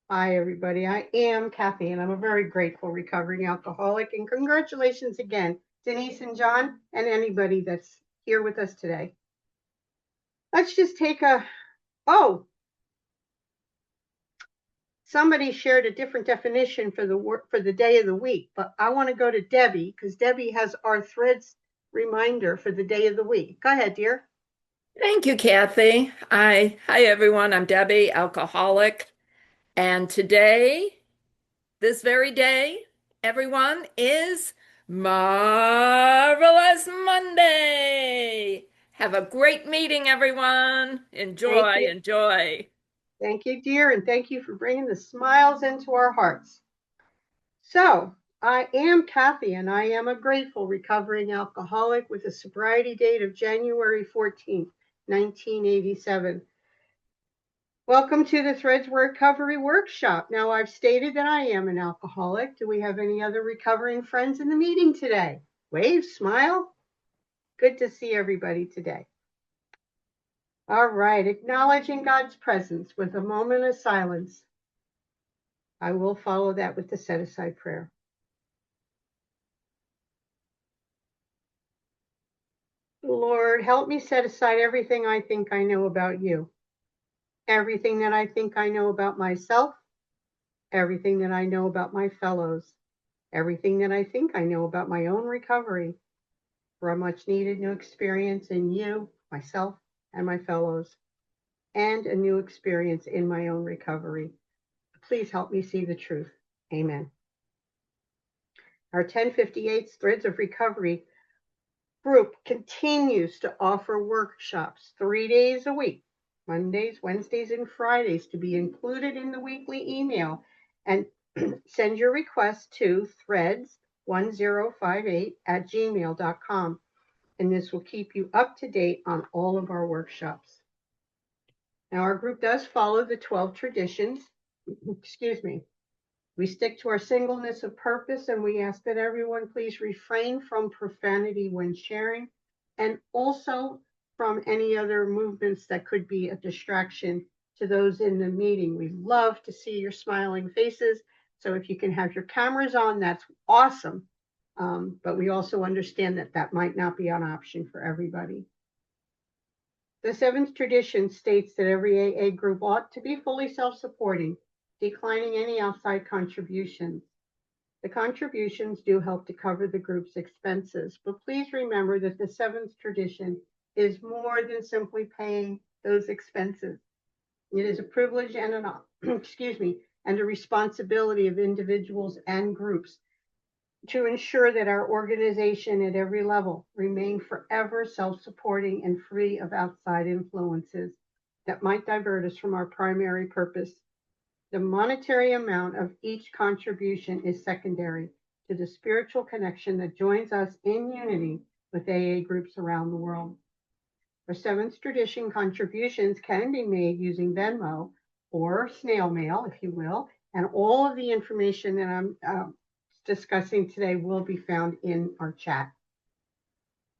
Hi, everybody. I am Kathy, and I'm a very grateful recovering alcoholic. And congratulations again, Denise and John, and anybody that's here with us today. Let's just take somebody shared a different definition for the day of the week, but I want to go to Debbie because Debbie has our threads reminder for the day of the week. Go ahead, dear. Thank you, Kathy. Hi everyone. I'm Debbie, alcoholic. And today, this very day, everyone is Marvelous Monday. Have a great meeting, everyone. Thank Enjoy, you. enjoy. Thank you, dear, and thank you for bringing the smiles into our hearts. So, I am Kathy, and I am a grateful recovering alcoholic with a sobriety date of January 14th, 1987. Welcome to the Threads Recovery Workshop. Now, I've stated that I am an alcoholic. Do we have any other recovering friends in the meeting today? Wave, smile. Good to see everybody today. All right, acknowledging God's presence with a moment of silence. I will follow that with the set aside prayer. Lord, help me set aside everything I think I know about you, everything that I think I know about myself, everything that I know about my fellows, everything that I think I know about my own recovery for a much needed new experience in you, myself, and my fellows, and a new experience in my own recovery. Please help me see the truth. Amen. Our 1058 Threads of Recovery group continues to offer workshops 3 days a week, Mondays, Wednesdays, and Fridays, to be included in the weekly email. And send your request to threads1058@gmail.com. And this will keep you up to date on all of our workshops. Now, our group does follow the 12 traditions. Excuse me. We stick to our singleness of purpose, and we ask that everyone please refrain from profanity when sharing, and also from any other movements that could be a distraction to those in the meeting. We love to see your smiling faces, so if you can have your cameras on, that's awesome. But we also understand that that might not be an option for everybody. The seventh tradition states that every AA group ought to be fully self-supporting, declining any outside contributions. The contributions do help to cover the group's expenses, but please remember that the seventh tradition is more than simply paying those expenses. It is a privilege and an and a responsibility of individuals and groups to ensure that our organization at every level remain forever self-supporting and free of outside influences that might divert us from our primary purpose. The monetary amount of each contribution is secondary to the spiritual connection that joins us in unity with AA groups around the world. Our seventh tradition contributions can be made using Venmo or snail mail, if you will, and all of the information that I'm discussing today will be found in our chat.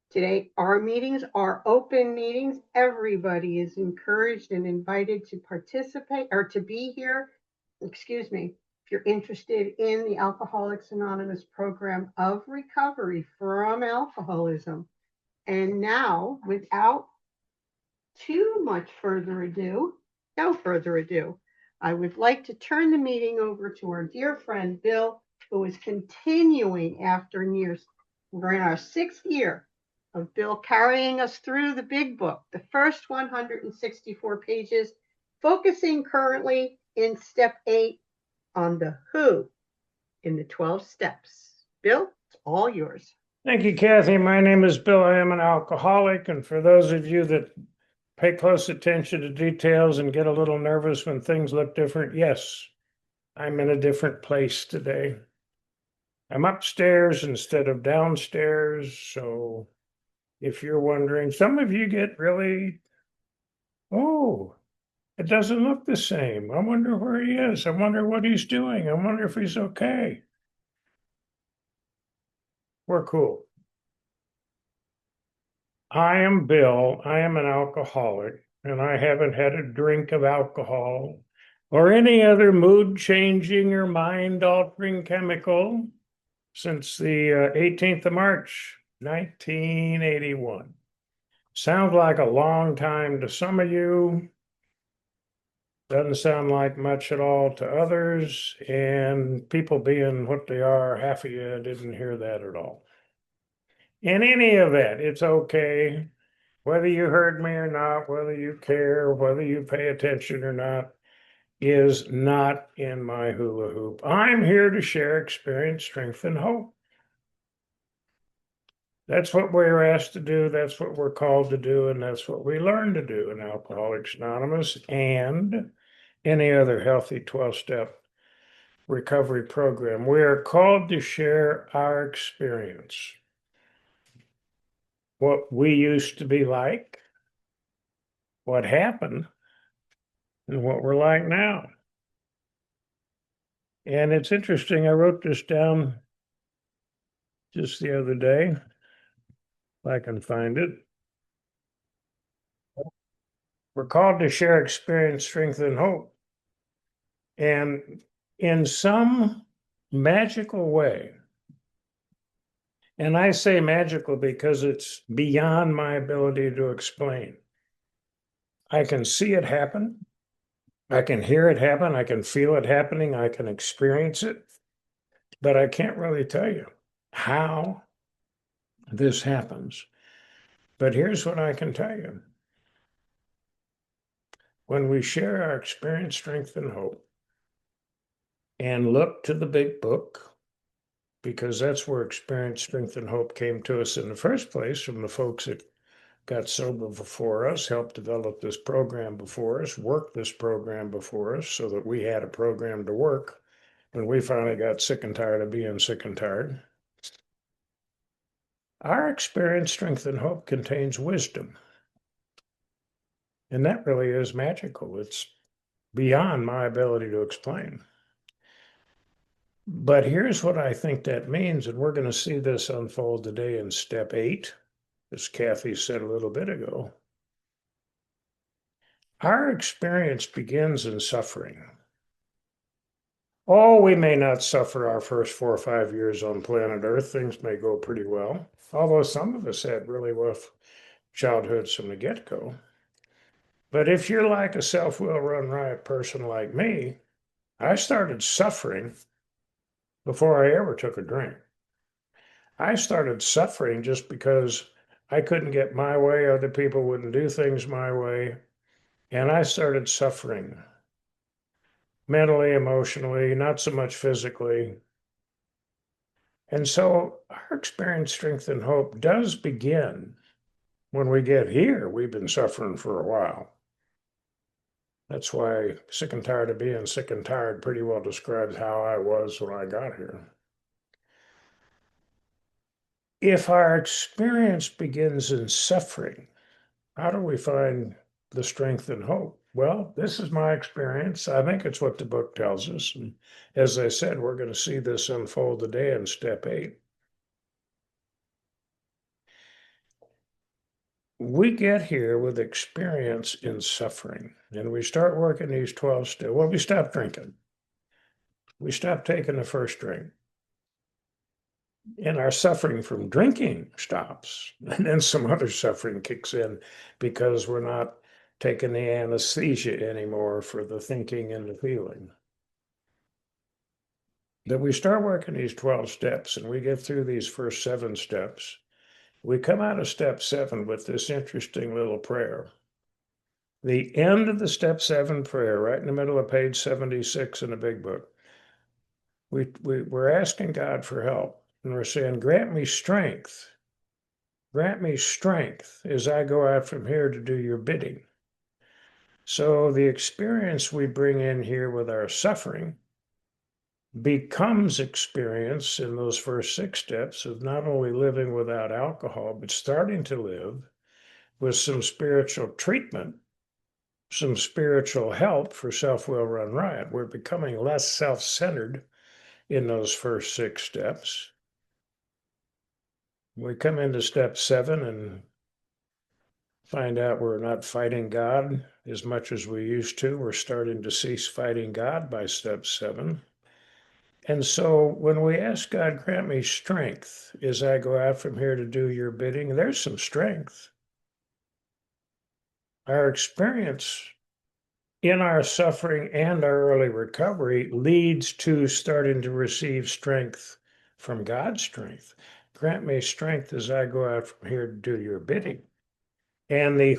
Today, our meetings are open meetings. Everybody is encouraged and invited to participate or to be here. Excuse me. If you're interested in the Alcoholics Anonymous program of recovery from alcoholism. And now, without too much further ado, no further ado, I would like to turn the meeting over to our dear friend Bill, who is continuing after years. We're in our 6th year of Bill carrying us through the big book, the first 164 pages, focusing currently in step 8 on the who in the 12 steps. Bill, it's all yours. Thank you, Kathy. My name is Bill. I am an alcoholic. And for those of you that pay close attention to details and get a little nervous when things look different, yes, I'm in a different place today. I'm upstairs instead of downstairs. So if you're wondering, some of you get really, oh, it doesn't look the same. I wonder where he is. I wonder what he's doing. I wonder if he's okay. We're cool. I am Bill. I am an alcoholic, and I haven't had a drink of alcohol or any other mood changing or mind altering chemical since the 18th of March, 1981. Sounds like a long time to some of you. Doesn't sound like much at all to others. And people being what they are, half of you didn't hear that at all. In any event, it's okay. Whether you heard me or not, whether you care, whether you pay attention or not, is not in my hula hoop. I'm here to share experience, strength, and hope. That's what we're asked to do. That's what we're called to do. And that's what we learn to do in Alcoholics Anonymous and any other healthy 12-step recovery program. We are called to share our experience, what we used to be like, what happened, and what we're like now. And it's interesting, I wrote this down just the other day, if I can find it. We're called to share experience, strength, and hope. And in some magical way, and I say magical because it's beyond my ability to explain. I can see it happen. I can hear it happen. I can feel it happening. I can experience it. But I can't really tell you how this happens. But here's what I can tell you. When we share our experience, strength, and hope, and look to the big book, because that's where experience, strength, and hope came to us in the first place from the folks that got sober before us, helped develop this program before us, worked this program before us so that we had a program to work when we finally got sick and tired of being sick and tired. Our experience, strength, and hope contains wisdom. And that really is magical. It's beyond my ability to explain. But here's what I think that means, and we're going to see this unfold today in step 8, as Kathy said a little bit ago. Our experience begins in suffering. Oh, we may not suffer our first 4 or 5 years on planet Earth. Things may go pretty well, although some of us had really rough childhoods from the get-go. But if you're like a self-will run riot person like me, I started suffering before I ever took a drink. I started suffering just because I couldn't get my way, other people wouldn't do things my way, and I started suffering mentally, emotionally, not so much physically. And so our experience, strength, and hope does begin when we get here. We've been suffering for a while. That's why sick and tired of being sick and tired pretty well describes how I was when I got here. If our experience begins in suffering, how do we find the strength and hope? Well, this is my experience. I think it's what the book tells us. And as I said, we're going to see this unfold today in step 8. We get here with experience in suffering, and we start working these 12 steps. Well, we stop drinking. We stop taking the first drink. And our suffering from drinking stops. And then some other suffering kicks in because we're not taking the anesthesia anymore for the thinking and the feeling. Then we start working these 12 steps and we get through these first 7 steps. We come out of step 7 with this interesting little prayer. The end of the step 7 prayer, right in the middle of page 76 in the big book, we're asking God for help. And we're saying, grant me strength. Grant me strength as I go out from here to do your bidding. So the experience we bring in here with our suffering becomes experience in those first 6 steps of not only living without alcohol, but starting to live with some spiritual treatment, some spiritual help for self-will run riot. We're becoming less self-centered in those first 6 steps. We come into step 7 and find out we're not fighting God as much as we used to. We're starting to cease fighting God by step 7. And so when we ask God, grant me strength as I go out from here to do your bidding, there's some strength. Our experience in our suffering and our early recovery leads to starting to receive strength from God's strength. Grant me strength as I go out from here to do your bidding. And the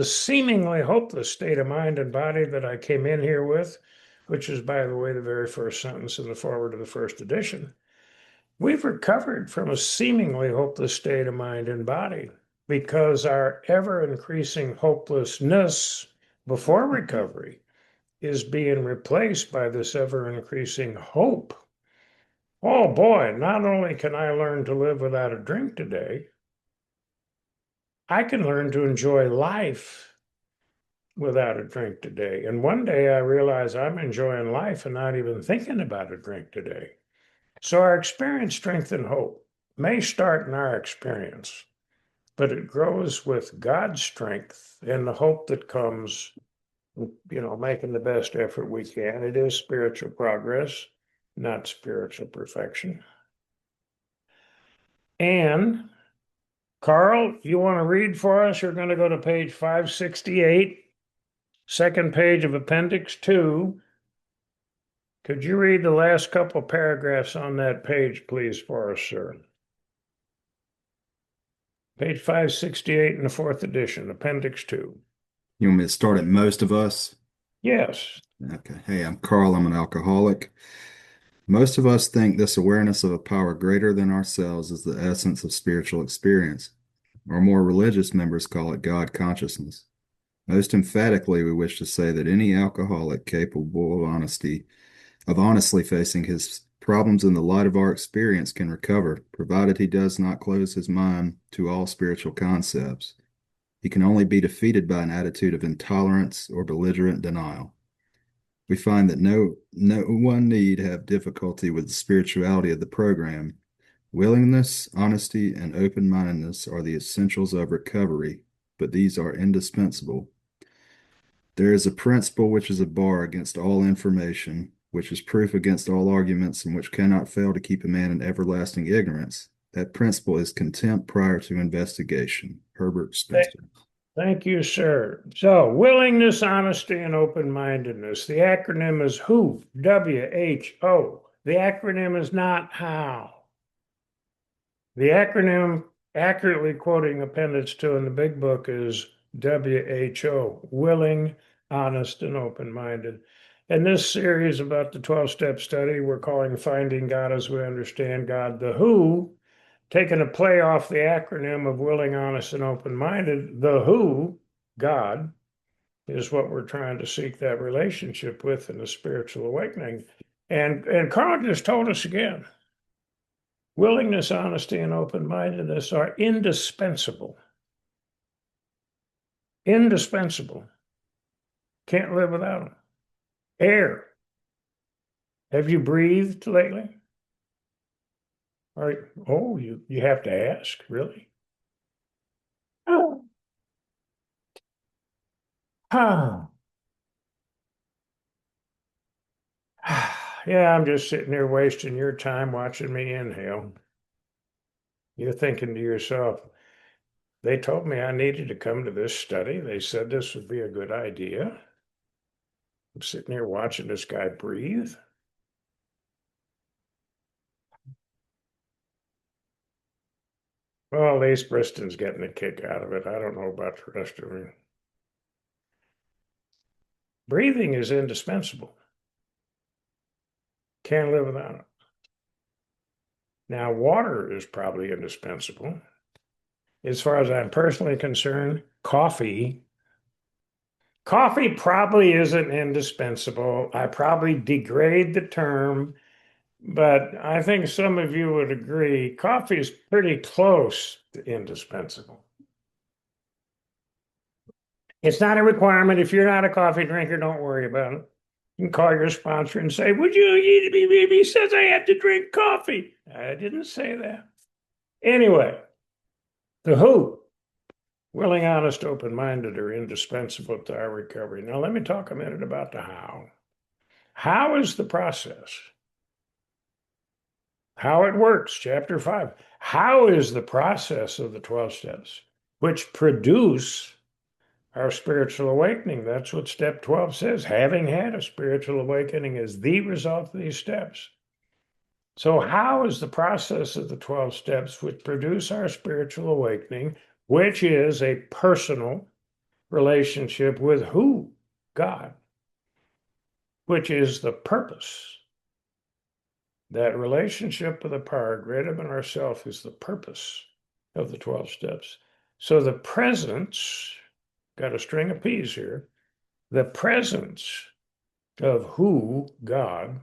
seemingly hopeless state of mind and body that I came in here with, which is, by the way, the very first sentence in the foreword of the first edition, we've recovered from a seemingly hopeless state of mind and body because our ever-increasing hopelessness before recovery is being replaced by this ever-increasing hope. Oh boy, not only can I learn to live without a drink today, I can learn to enjoy life without a drink today. And one day I realize I'm enjoying life and not even thinking about a drink today. So our experience, strength, and hope may start in our experience, but it grows with God's strength and the hope that comes, making the best effort we can. It is spiritual progress, not spiritual perfection. And Carl, you want to read for us? You're going to go to page 568, second page of Appendix 2. Could you read the last couple paragraphs on that page, please, for us, sir? Page 568 in the fourth edition, Appendix 2. You want me to start at most of us? Yes. Okay. Hey, I'm Carl. I'm an alcoholic. Most of us think this awareness of a power greater than ourselves is the essence of spiritual experience. Our more religious members call it God consciousness. Most emphatically, we wish to say that any alcoholic capable of honestly facing his problems in the light of our experience can recover, provided he does not close his mind to all spiritual concepts. He can only be defeated by an attitude of intolerance or belligerent denial. We find that no one need have difficulty with the spirituality of the program. Willingness, honesty, and open-mindedness are the essentials of recovery, but these are indispensable. There is a principle which is a bar against all information, which is proof against all arguments, and which cannot fail to keep a man in everlasting ignorance. That principle is contempt prior to investigation. Herbert Spencer. Thank you, sir. So, willingness, honesty, and open-mindedness. The acronym is WHO, W-H-O. The acronym is not how. The acronym, accurately quoting Appendix 2 in the Big Book, is WHO, willing, honest, and open-minded. And this series about the 12-step study we're calling Finding God as We Understand God. The WHO, taking a play off the acronym of willing, honest, and open-minded, the WHO, God, is what we're trying to seek that relationship with in the spiritual awakening. And Carl just told us again, willingness, honesty, and open-mindedness are indispensable. Indispensable. Can't live without them. Air. Have you breathed lately? You have to ask, really? Oh. Yeah, I'm just sitting here wasting your time watching me inhale. You're thinking to yourself, they told me I needed to come to this study. They said this would be a good idea. I'm sitting here watching this guy breathe. Well, at least Briston's getting a kick out of it. I don't know about the rest of you. Breathing is indispensable. Can't live without it. Now, water is probably indispensable. As far as I'm personally concerned, coffee probably isn't indispensable. I probably degrade the term, but I think some of you would agree coffee is pretty close to indispensable. It's not a requirement. If you're not a coffee drinker, don't worry about it. You can call your sponsor and say, would you eat me? He says I have to drink coffee. I didn't say that. Anyway, the WHO, Willing, honest, open-minded are indispensable to our recovery. Now, let me talk a minute about the how. How is the process? How it works, chapter 5. How is the process of the 12 steps, which produce our spiritual awakening? That's what step 12 says. Having had a spiritual awakening is the result of these steps. So, how is the process of the 12 steps which produce our spiritual awakening, which is a personal relationship with who? God, which is the purpose. That relationship with a power greater than ourselves is the purpose of the 12 steps. So the presence, got a string of P's here, the presence of who, God,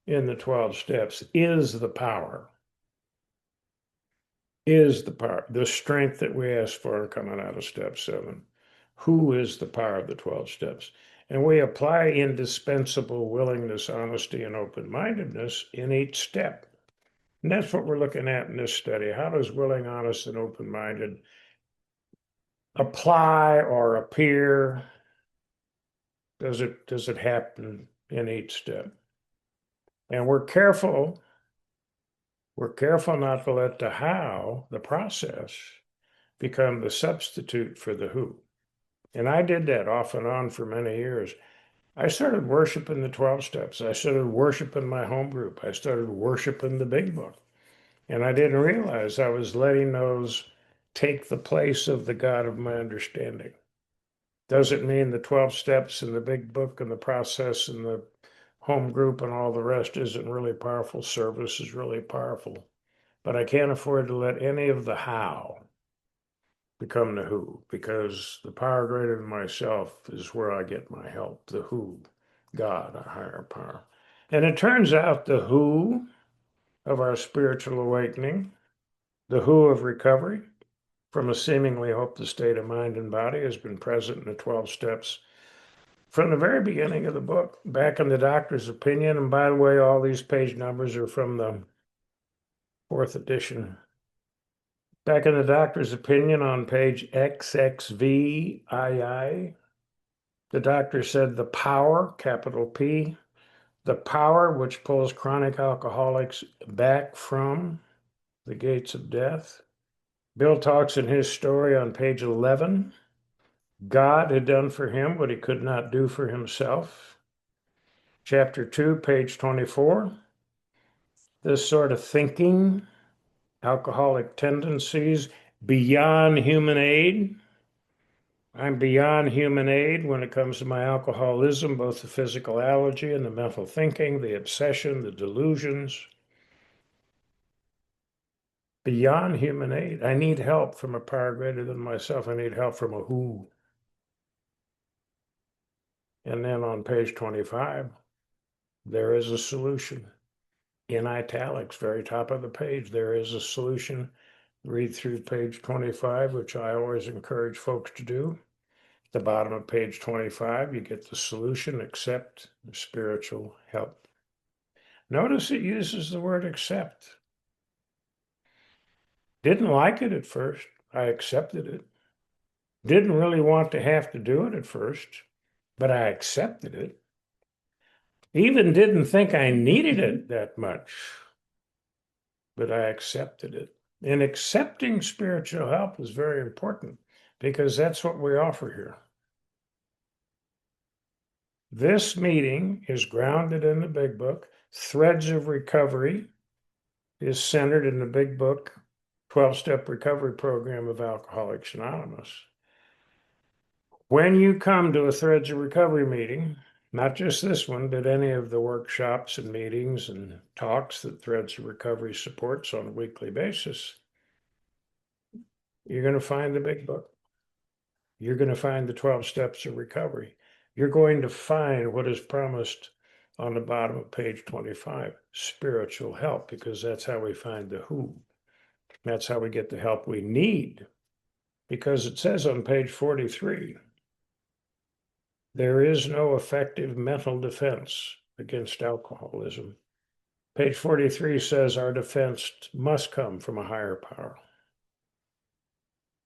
in the 12 steps is the power, the strength that we ask for coming out of step 7. Who is the power of the 12 steps? And we apply indispensable willingness, honesty, and open-mindedness in each step. And that's what we're looking at in this study. How does willing, honest, and open-minded apply or appear? Does it happen in each step? And we're careful not to let the how, the process, become the substitute for the who. And I did that off and on for many years. I started worshiping the 12 steps. I started worshiping my home group. I started worshiping the big book. And I didn't realize I was letting those take the place of the God of my understanding. Doesn't mean the 12 steps and the big book and the process and the home group and all the rest isn't really powerful. Service is really powerful. But I can't afford to let any of the how become the who, because the power greater than myself is where I get my help. The who, God, a higher power. And it turns out the who of our spiritual awakening, the who of recovery from a seemingly hopeless state of mind and body, has been present in the 12 steps from the very beginning of the book, back in the doctor's opinion. And by the way, all these page numbers are from the 4th edition. Back in the doctor's opinion on page XXVII, the doctor said the power, capital P, the power which pulls chronic alcoholics back from the gates of death. Bill talks in his story on page 11. God had done for him what he could not do for himself. Chapter 2, page 24. This sort of thinking, alcoholic tendencies, beyond human aid. I'm beyond human aid when it comes to my alcoholism, both the physical allergy and the mental thinking, the obsession, the delusions. Beyond human aid. I need help from a power greater than myself. I need help from a who. And then on page 25, there is a solution. In italics, very top of the page, there is a solution. Read through page 25, which I always encourage folks to do. At the bottom of page 25, you get the solution, accept the spiritual help. Notice it uses the word accept. Didn't like it at first. I accepted it. Didn't really want to have to do it at first, but I accepted it. Even didn't think I needed it that much, but I accepted it. And accepting spiritual help is very important because that's what we offer here. This meeting is grounded in the Big Book. Threads of Recovery is centered in the Big Book 12-step recovery program of Alcoholics Anonymous. When you come to a Threads of Recovery meeting, not just this one, but any of the workshops and meetings and talks that Threads of Recovery supports on a weekly basis, you're going to find the Big Book. You're going to find the 12 steps of recovery. You're going to find what is promised on the bottom of page 25, spiritual help, because that's how we find the who. That's how we get the help we need, because it says on page 43, there is no effective mental defense against alcoholism. Page 43 says our defense must come from a higher power.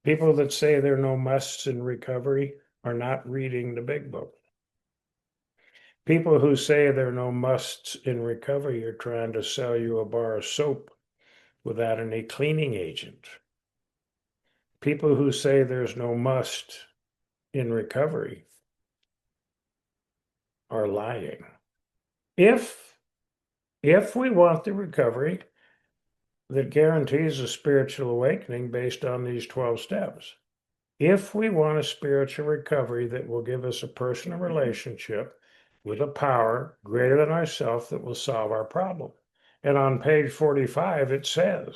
People that say there are no musts in recovery are not reading the big book. People who say there are no musts in recovery are trying to sell you a bar of soap without any cleaning agent. People who say there's no must in recovery are lying. If we want the recovery that guarantees a spiritual awakening based on these 12 steps, if we want a spiritual recovery that will give us a personal relationship with a power greater than ourselves that will solve our problem. And on page 45, it says,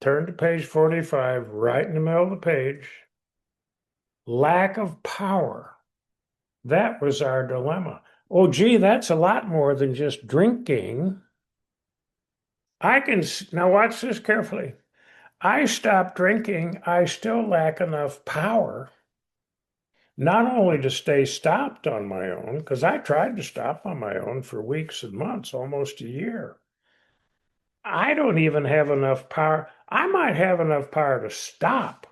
turn to page 45, right in the middle of the page, lack of power. That was our dilemma. Oh, gee, that's a lot more than just drinking. Now watch this carefully. I stopped drinking, I still lack enough power not only to stay stopped on my own, because I tried to stop on my own for weeks and months, almost a year. I don't even have enough power. I might have enough power to stop.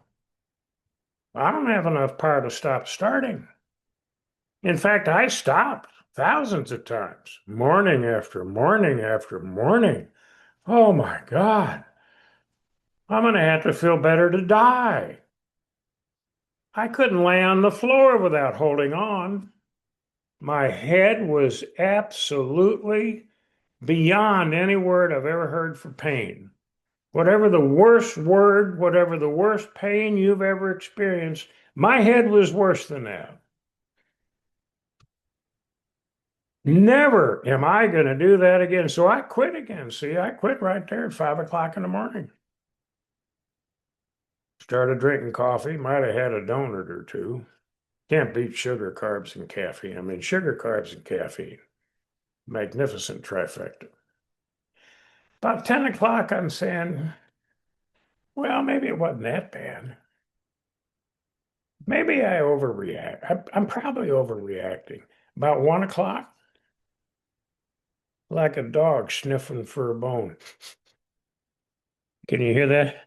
I don't have enough power to stop starting. In fact, I stopped thousands of times, morning after morning after morning. Oh my God. I'm going to have to feel better to die. I couldn't lay on the floor without holding on. My head was absolutely beyond any word I've ever heard for pain. Whatever the worst word, whatever the worst pain you've ever experienced, my head was worse than that. Never am I going to do that again. So I quit again. See, I quit right there at 5 o'clock in the morning. Started drinking coffee, might have had a donut or two. Can't beat sugar, carbs, and caffeine. I mean, sugar, carbs, and caffeine. Magnificent trifecta. About 10 o'clock, I'm saying, well, maybe it wasn't that bad. Maybe I overreact. I'm probably overreacting. About 1 o'clock, like a dog sniffing for a bone. Can you hear that?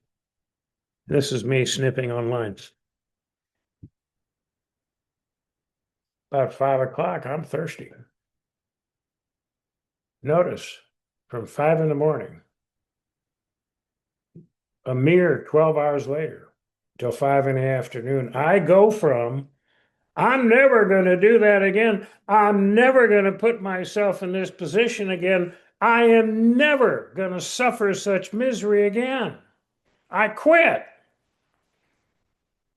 This is me snipping on lines. About 5 o'clock, I'm thirsty. Notice, from 5 in the morning, a mere 12 hours later, till 5 in the afternoon, I go from, I'm never going to do that again. I'm never going to put myself in this position again. I am never going to suffer such misery again. I quit.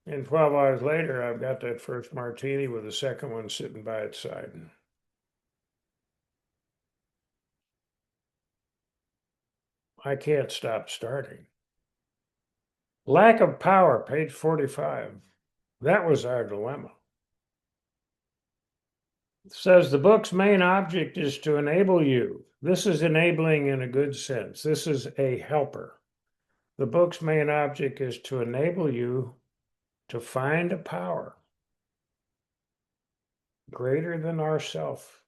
And 12 hours later, I've got that first martini with the second one sitting by its side. I can't stop starting. Lack of power, page 45. That was our dilemma. It says the book's main object is to enable you. This is enabling in a good sense. This is a helper. The book's main object is to enable you to find a power greater than ourself,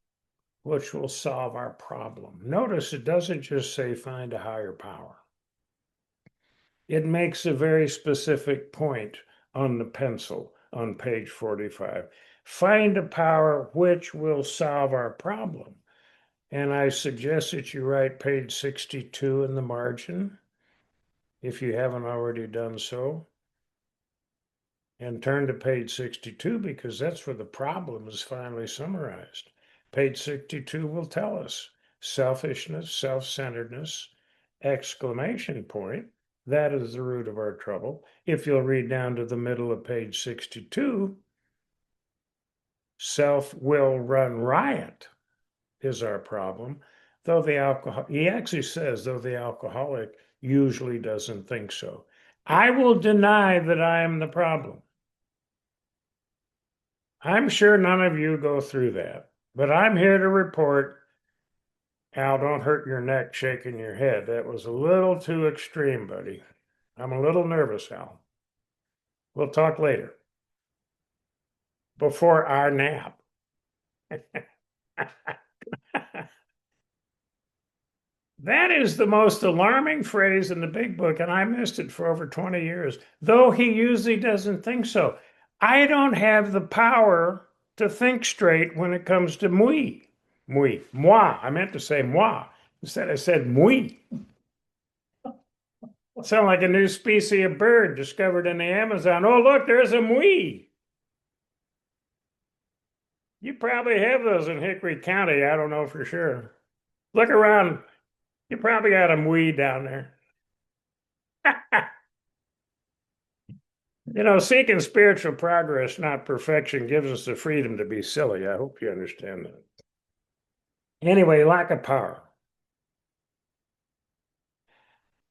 which will solve our problem. Notice it doesn't just say find a higher power. It makes a very specific point on the pencil on page 45. Find a power which will solve our problem. And I suggest that you write page 62 in the margin, if you haven't already done so. And turn to page 62 because that's where the problem is finally summarized. Page 62 will tell us selfishness, self-centeredness, exclamation point. That is the root of our trouble. If you'll read down to the middle of page 62, self will run riot is our problem. Though he actually says, though the alcoholic usually doesn't think so. I will deny that I am the problem. I'm sure none of you go through that, but I'm here to report, Al, don't hurt your neck shaking your head. That was a little too extreme, buddy. I'm a little nervous, Al. We'll talk later. Before our nap. That is the most alarming phrase in the big book, and I missed it for over 20 years, though he usually doesn't think so. I don't have the power to think straight when it comes to moi. Moi. I meant to say moi. Instead, I said moi. Sound like a new species of bird discovered in the Amazon. Oh, look, there's a moi. You probably have those in Hickory County. I don't know for sure. Look around. You probably got a moi down there. Seeking spiritual progress, not perfection, gives us the freedom to be silly. I hope you understand that. Anyway, lack of power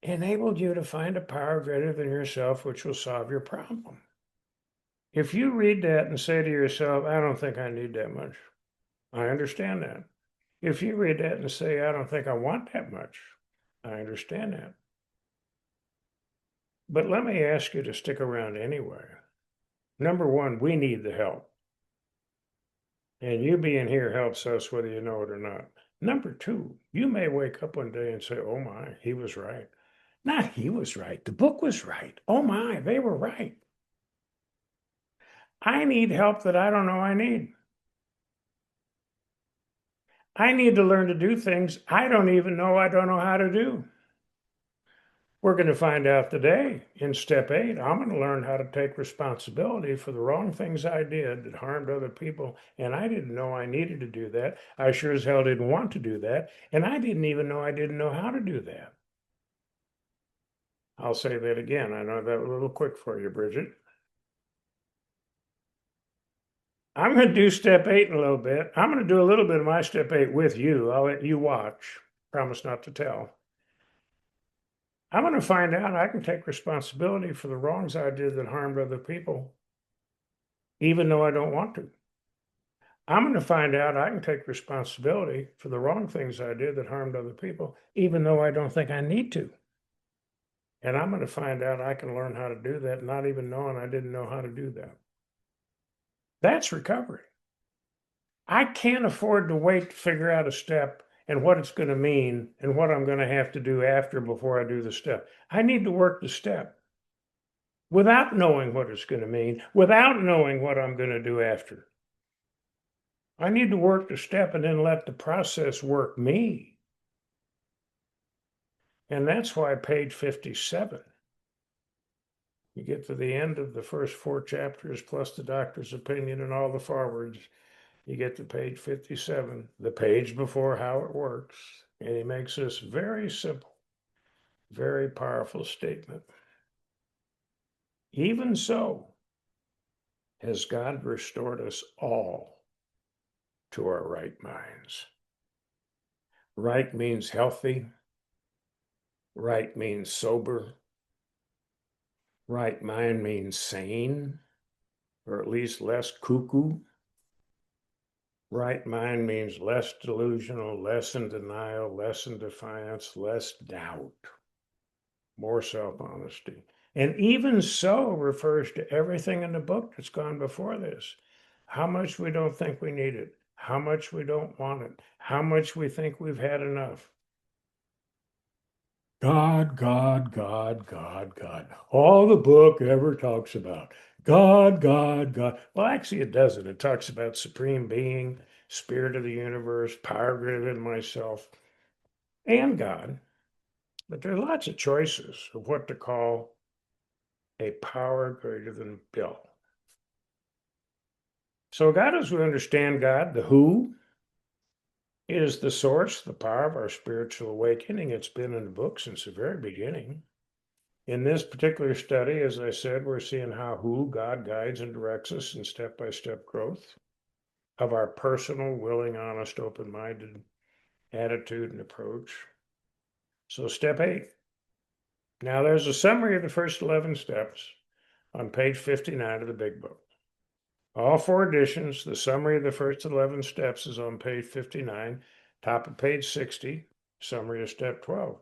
enabled you to find a power greater than yourself, which will solve your problem. If you read that and say to yourself, I don't think I need that much, I understand that. If you read that and say, I don't think I want that much, I understand that. But let me ask you to stick around anyway. Number one, we need the help. And you being here helps us whether you know it or not. Number two, you may wake up one day and say, oh my, he was right. Not he was right. The book was right. Oh my, they were right. I need help that I don't know I need. I need to learn to do things I don't even know I don't know how to do. We're going to find out today in step 8. I'm going to learn how to take responsibility for the wrong things I did that harmed other people. And I didn't know I needed to do that. I sure as hell didn't want to do that. And I didn't even know I didn't know how to do that. I'll say that again. I know that was a little quick for you, Bridget. I'm going to do step 8 in a little bit. I'm going to do a little bit of my step 8 with you. I'll let you watch. Promise not to tell. I'm going to find out I can take responsibility for the wrongs I did that harmed other people, even though I don't want to. I'm going to find out I can take responsibility for the wrong things I did that harmed other people, even though I don't think I need to. And I'm going to find out I can learn how to do that, not even knowing I didn't know how to do that. That's recovery. I can't afford to wait to figure out a step and what it's going to mean and what I'm going to have to do after before I do the step. I need to work the step without knowing what it's going to mean, without knowing what I'm going to do after. I need to work the step and then let the process work me. And that's why page 57. You get to the end of the first 4 chapters plus the doctor's opinion and all the forwards. You get to page 57, the page before how it works, and he makes this very simple, very powerful statement. Even so, has God restored us all to our right minds. Right means healthy. Right means sober. Right mind means sane, or at least less cuckoo. Right mind means less delusional, less in denial, less in defiance, less doubt, more self-honesty. And even so refers to everything in the book that's gone before this. How much we don't think we need it, how much we don't want it, how much we think we've had enough. God, God, God, God, God. All the book ever talks about. God, God, God. Well, actually, it doesn't. It talks about supreme being, spirit of the universe, power greater than myself, and God. But there are lots of choices of what to call a power greater than Bill. So God, as we understand God, the who is the source, the power of our spiritual awakening. It's been in the book since the very beginning. In this particular study, as I said, we're seeing how God guides and directs us in step-by-step growth of our personal, willing, honest, open-minded attitude and approach. So step 8. Now there's a summary of the first 11 steps on page 59 of the big book. All 4 editions, the summary of the first 11 steps is on page 59, top of page 60, summary of step 12.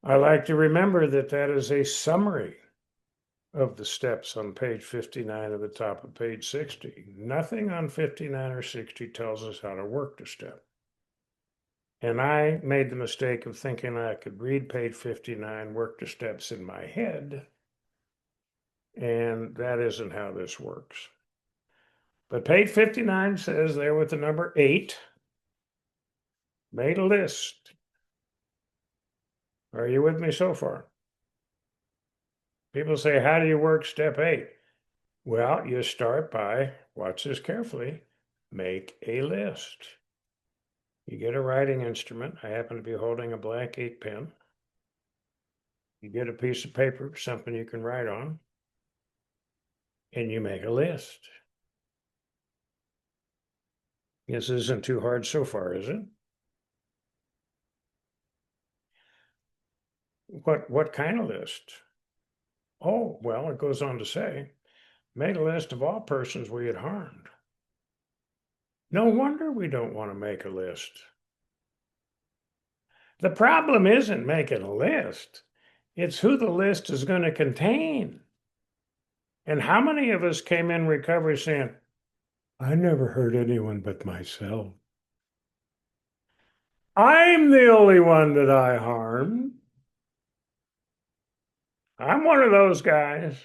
I like to remember that that is a summary of the steps on page 59 at the top of page 60. Nothing on 59 or 60 tells us how to work the step. And I made the mistake of thinking I could read page 59, work the steps in my head. And that isn't how this works. But page 59 says there with the number 8, made a list. Are you with me so far? People say, how do you work step 8? Well, you start by, watch this carefully, make a list. You get a writing instrument. I happen to be holding a black ink pen. You get a piece of paper, something you can write on, and you make a list. This isn't too hard so far, is it? What kind of list? Oh, well, it goes on to say, made a list of all persons we had harmed. No wonder we don't want to make a list. The problem isn't making a list. It's who the list is going to contain. And how many of us came in recovery saying, I never hurt anyone but myself. I'm the only one that I harmed. I'm one of those guys.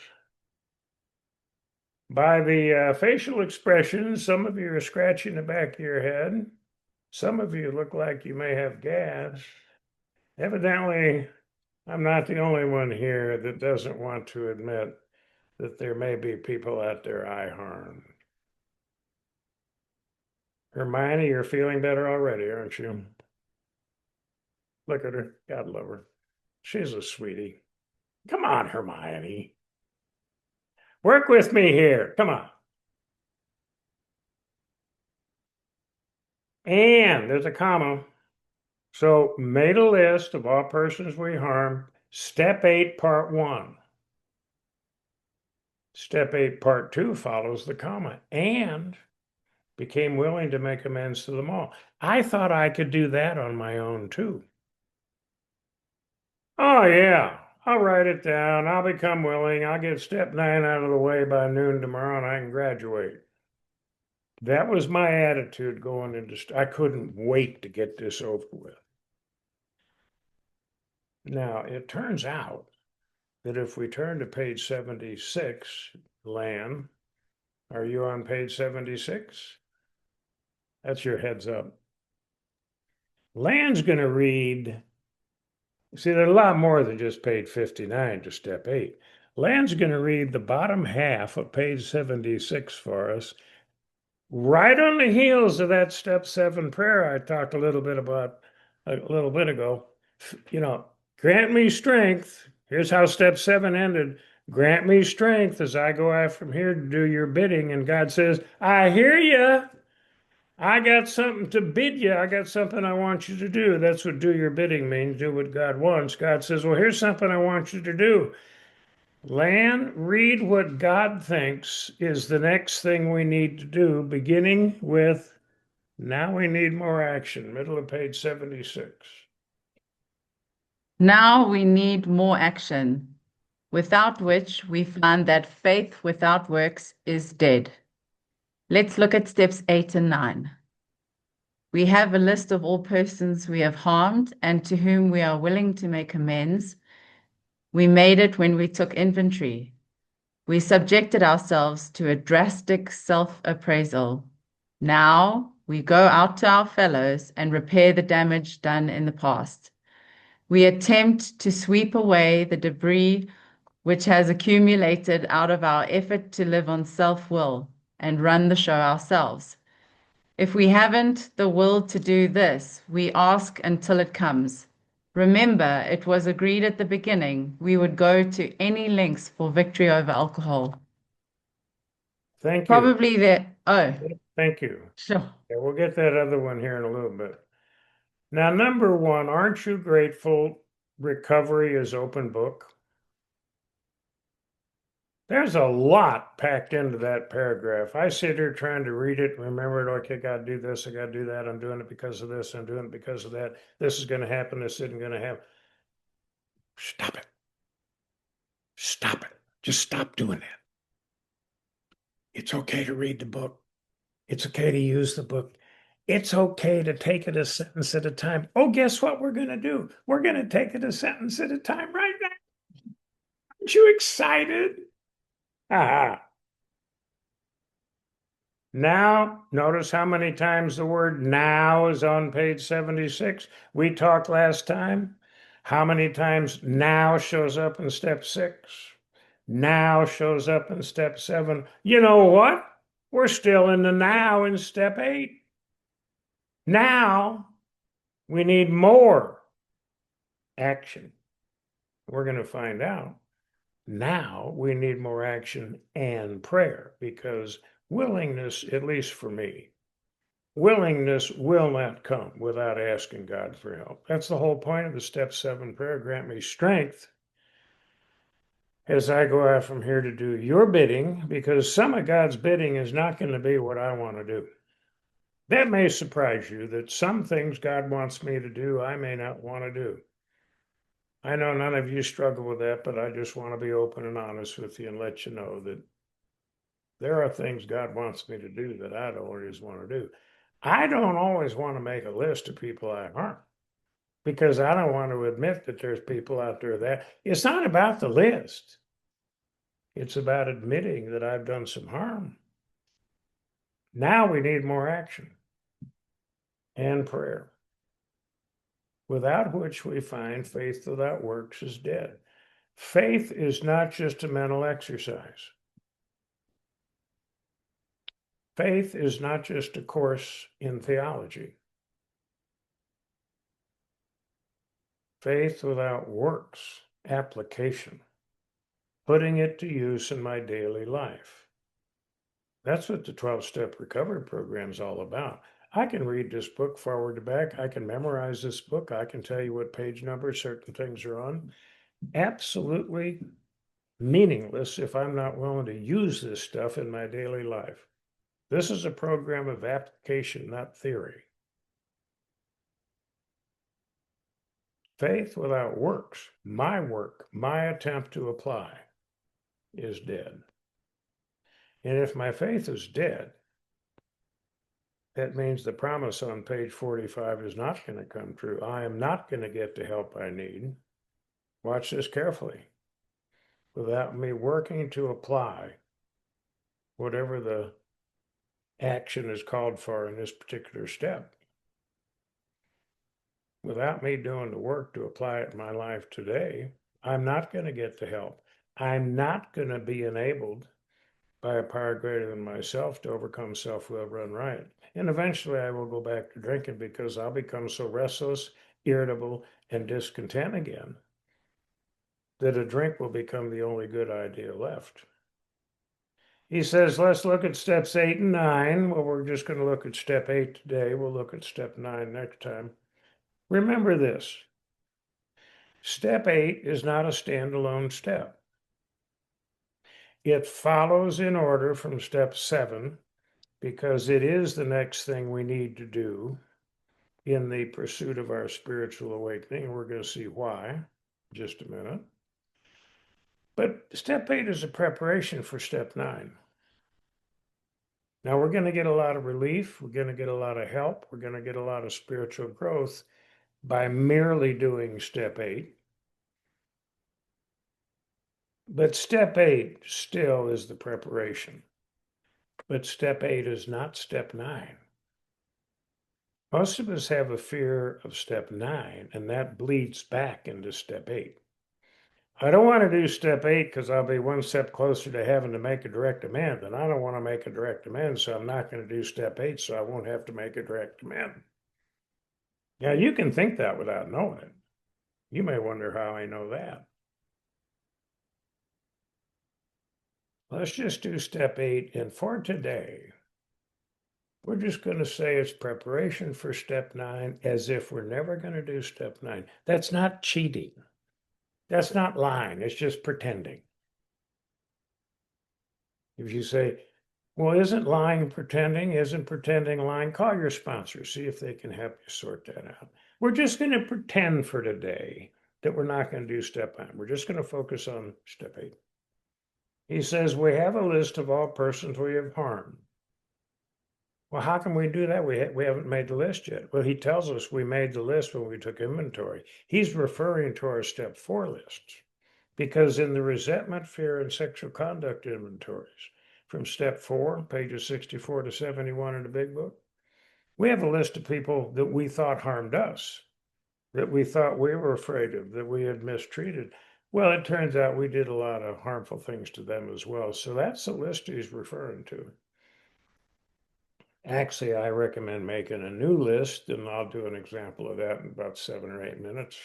By the facial expressions, some of you are scratching the back of your head. Some of you look like you may have gas. Evidently, I'm not the only one here that doesn't want to admit that there may be people out there I harmed. Hermione, you're feeling better already, aren't you? Look at her. God love her. She's a sweetie. Come on, Hermione. Work with me here. Come on. And there's a comma. So made a list of all persons we harmed. Step 8, part 1. Step 8, part 2 follows the comma. And became willing to make amends to them all. I thought I could do that on my own too. Oh, yeah. I'll write it down. I'll become willing. I'll get step 9 out of the way by noon tomorrow and I can graduate. That was my attitude going into, I couldn't wait to get this over with. Now, it turns out that if we turn to page 76, Lan, are you on page 76? That's your heads up. Lan's going to read, see, there's a lot more than just page 59 to step 8. Lan's going to read the bottom half of page 76 for us, right on the heels of that step 7 prayer I talked a little bit about a little bit ago. You know, grant me strength. Here's how step 7 ended. Grant me strength as I go out from here to do your bidding. And God says, I hear you. I got something to bid you. I got something I want you to do. That's what do your bidding means, do what God wants. God says, well, here's something I want you to do. Lan, read what God thinks is the next thing we need to do, beginning with, now we need more action, middle of page 76. Now we need more action, without which we find that faith without works is dead. Let's look at steps 8 and 9. We have a list of all persons we have harmed and to whom we are willing to make amends. We made it when we took inventory. We subjected ourselves to a drastic self-appraisal. Now we go out to our fellows and repair the damage done in the past. We attempt to sweep away the debris which has accumulated out of our effort to live on self-will and run the show ourselves. If we haven't the will to do this, we ask until it comes. Remember, it was agreed at the beginning we would go to any lengths for victory over alcohol. Thank you. Probably there. Oh, Thank you. sure. Yeah, we'll get that other one here in a little bit. Now, number 1, aren't you grateful recovery is open book? There's a lot packed into that paragraph. I sit here trying to read it, remember it, okay, I got to do this, I got to do that, I'm doing it because of this, I'm doing it because of that, this is going to happen, this isn't going to happen. Stop it. Stop it. Just stop doing that. It's okay to read the book. It's okay to use the book. It's okay to take it a sentence at a time. Oh, guess what we're going to do? We're going to take it a sentence at a time right now. Aren't you excited? Ah. Now, notice how many times the word now is on page 76. We talked last time. How many times now shows up in step 6? Now shows up in step 7. You know what? We're still in the now in step 8. Now we need more action. We're going to find out. Now we need more action and prayer, because willingness, at least for me, willingness will not come without asking God for help. That's the whole point of the step 7 prayer. Grant me strength as I go out from here to do your bidding, because some of God's bidding is not going to be what I want to do. That may surprise you, that some things God wants me to do, I may not want to do. I know none of you struggle with that, but I just want to be open and honest with you and let you know that there are things God wants me to do that I don't always want to do. I don't always want to make a list of people I harm, because I don't want to admit that there's people out there that it's not about the list. It's about admitting that I've done some harm. Now we need more action and prayer, without which we find faith without works is dead. Faith is not just a mental exercise. Faith is not just a course in theology. Faith without works, application, putting it to use in my daily life. That's what the 12-step recovery program is all about. I can read this book forward to back. I can memorize this book. I can tell you what page number certain things are on. Absolutely meaningless if I'm not willing to use this stuff in my daily life. This is a program of application, not theory. Faith without works, my attempt to apply, is dead. And if my faith is dead, that means the promise on page 45 is not going to come true. I am not going to get the help I need. Watch this carefully. Without me working to apply whatever the action is called for in this particular step, without me doing the work to apply it in my life today, I'm not going to get the help. I'm not going to be enabled by a power greater than myself to overcome self-will, run riot. And eventually I will go back to drinking, because I'll become so restless, irritable, and discontent again that a drink will become the only good idea left. He says, let's look at steps 8 and 9. Well, we're just going to look at step 8 today. We'll look at step 9 next time. Remember this. Step 8 is not a standalone step. It follows in order from step 7, because it is the next thing we need to do in the pursuit of our spiritual awakening. We're going to see why in just a minute. But step 8 is a preparation for step 9. Now we're going to get a lot of relief. We're going to get a lot of help. We're going to get a lot of spiritual growth by merely doing step 8. But step 8 still is the preparation. But step 8 is not step 9. Most of us have a fear of step 9, and that bleeds back into step 8. I don't want to do step 8 because I'll be one step closer to having to make a direct amend, and I don't want to make a direct amend, so I'm not going to do step 8, so I won't have to make a direct amend. Now, you can think that without knowing it. You may wonder how I know that. Let's just do step 8, and for today, we're just going to say it's preparation for step 9, as if we're never going to do step 9. That's not cheating. That's not lying. It's just pretending. If you say, well, isn't lying pretending? Isn't pretending lying? Call your sponsor. See if they can help you sort that out. We're just going to pretend for today that we're not going to do step 9. We're just going to focus on step 8. He says, we have a list of all persons we have harmed. Well, how can we do that? We haven't made the list yet. Well, he tells us we made the list when we took inventory. He's referring to our step 4 list. Because in the resentment, fear, and sexual conduct inventories from step 4, pages 64 to 71 in the big book, we have a list of people that we thought harmed us, that we thought we were afraid of, that we had mistreated. Well, it turns out we did a lot of harmful things to them as well. So that's the list he's referring to. Actually, I recommend making a new list, and I'll do an example of that in about 7 or 8 minutes.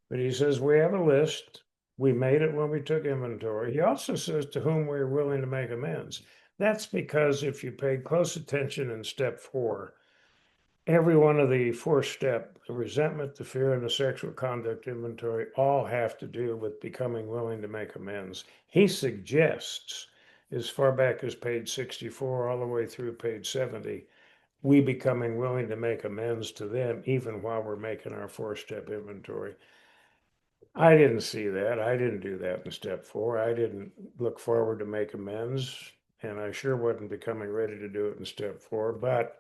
But he says we have a list. We made it when we took inventory. He also says to whom we're willing to make amends. That's because if you paid close attention in step 4, every one of the 4 step, the resentment, the fear, and the sexual conduct inventory all have to do with becoming willing to make amends. He suggests, as far back as page 64 all the way through page 70, we becoming willing to make amends to them even while we're making our 4-step inventory. I didn't see that. I didn't do that in step 4. I didn't look forward to make amends, and I sure wasn't becoming ready to do it in step 4. But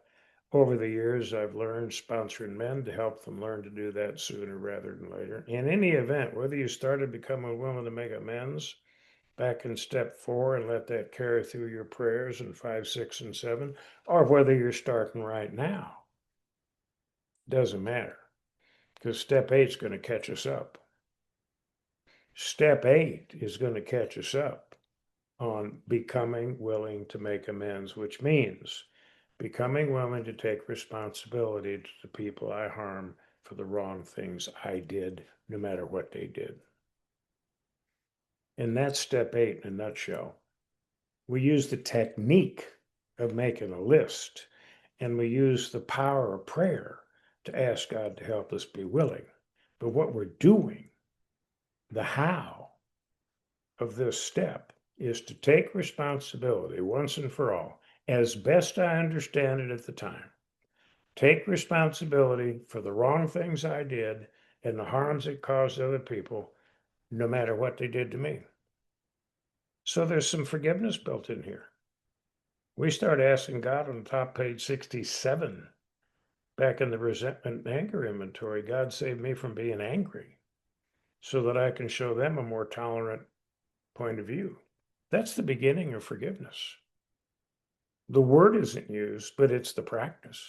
over the years, I've learned sponsoring men to help them learn to do that sooner rather than later. In any event, whether you started becoming willing to make amends back in step 4 and let that carry through your prayers in 5, 6, and 7, or whether you're starting right now, doesn't matter, because step 8 is going to catch us up. Step 8 is going to catch us up on becoming willing to make amends, which means becoming willing to take responsibility to the people I harm for the wrong things I did, no matter what they did. And that's step 8 in a nutshell. We use the technique of making a list, and we use the power of prayer to ask God to help us be willing. But what we're doing, the how of this step, is to take responsibility once and for all, as best I understand it at the time. Take responsibility for the wrong things I did and the harms it caused other people, no matter what they did to me. So there's some forgiveness built in here. We start asking God on the top page 67, back in the resentment and anger inventory, God save me from being angry so that I can show them a more tolerant point of view. That's the beginning of forgiveness. The word isn't used, but it's the practice.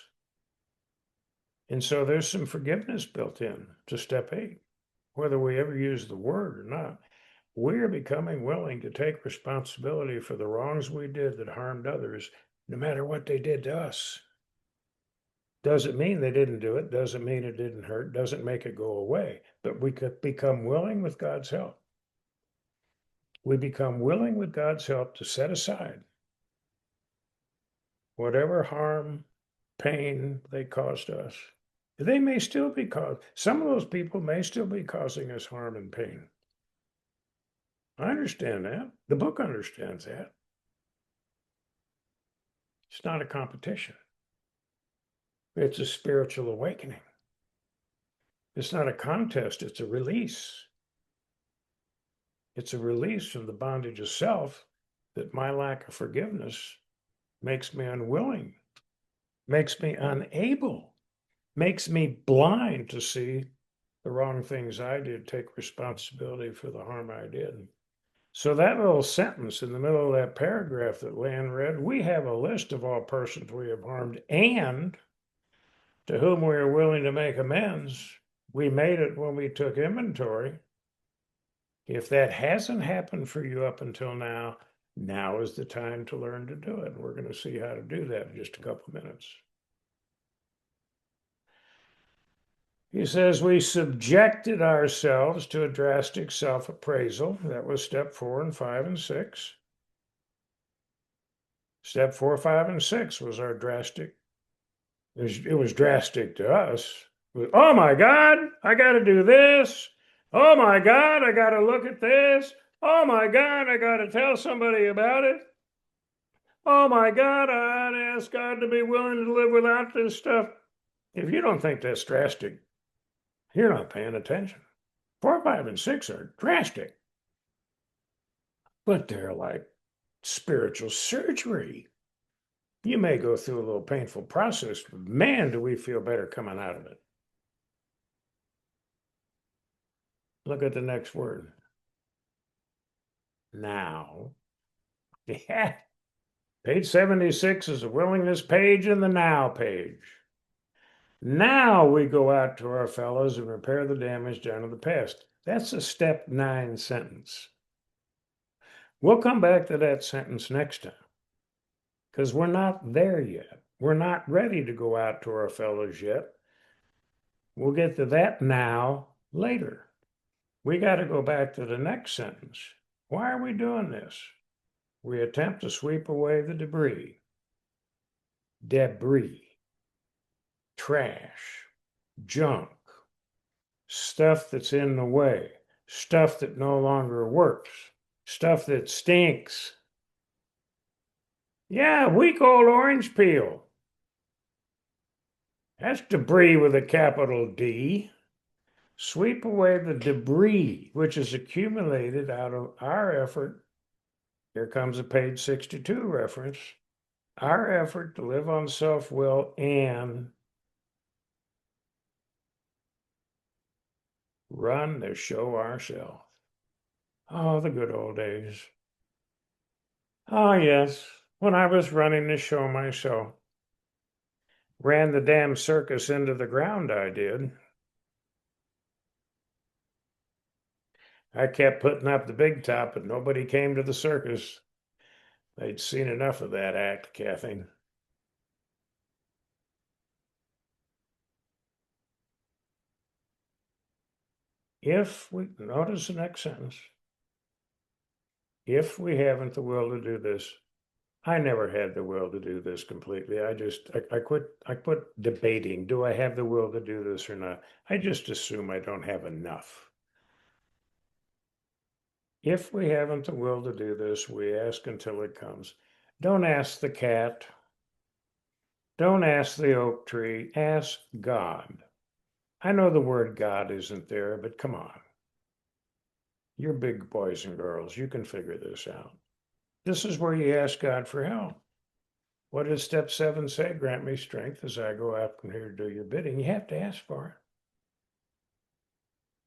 And so there's some forgiveness built in to step 8, whether we ever use the word or not. We're becoming willing to take responsibility for the wrongs we did that harmed others, no matter what they did to us. Doesn't mean they didn't do it, doesn't mean it didn't hurt, doesn't make it go away, but we could become willing with God's help. We become willing with God's help to set aside whatever harm, pain they caused us. They may still be some of those people may still be causing us harm and pain. I understand that. The book understands that. It's not a competition. It's a spiritual awakening. It's not a contest, it's a release. It's a release from the bondage of self that my lack of forgiveness makes me unwilling, makes me unable, makes me blind to see the wrong things I did, take responsibility for the harm I did. So that little sentence in the middle of that paragraph that Lan read, we have a list of all persons we have harmed and to whom we are willing to make amends. We made it when we took inventory. If that hasn't happened for you up until now, now is the time to learn to do it. And we're going to see how to do that in just a couple minutes. He says we subjected ourselves to a drastic self-appraisal. That was step 4 and 5 and 6. Step 4, 5, and 6 was our drastic. It was drastic to us. Oh my God, I got to do this. Oh my God, I got to look at this. Oh my God, I got to tell somebody about it. Oh my God, I ought to ask God to be willing to live without this stuff. If you don't think that's drastic, you're not paying attention. 4, 5, and 6 are drastic. But they're like spiritual surgery. You may go through a little painful process, but man, do we feel better coming out of it. Look at the next word. Now. Yeah. Page 76 is a willingness page and the now page. Now we go out to our fellows and repair the damage done in the past. That's a step 9 sentence. We'll come back to that sentence next time because we're not there yet. We're not ready to go out to our fellows yet. We'll get to that now later. We got to go back to the next sentence. Why are we doing this? We attempt to sweep away the debris. Debris. Trash. Junk. Stuff that's in the way. Stuff that no longer works. Stuff that stinks. Yeah, week old orange peel. That's debris with a capital D. Sweep away the debris which is accumulated out of our effort. Here comes a page 62 reference. Our effort to live on self-will and run the show ourselves. Oh, the good old days. Oh, yes, when I was running the show myself. Ran the damn circus into the ground, I did. I kept putting up the big top, but nobody came to the circus. They'd seen enough of that act, Kathy. If we, notice the next sentence. If we haven't the will to do this, I never had the will to do this completely. I quit debating. Do I have the will to do this or not? I just assume I don't have enough. If we haven't the will to do this, we ask until it comes. Don't ask the cat. Don't ask the oak tree. Ask God. I know the word God isn't there, but come on. You're big boys and girls. You can figure this out. This is where you ask God for help. What does step 7 say? Grant me strength as I go out from here to do your bidding. You have to ask for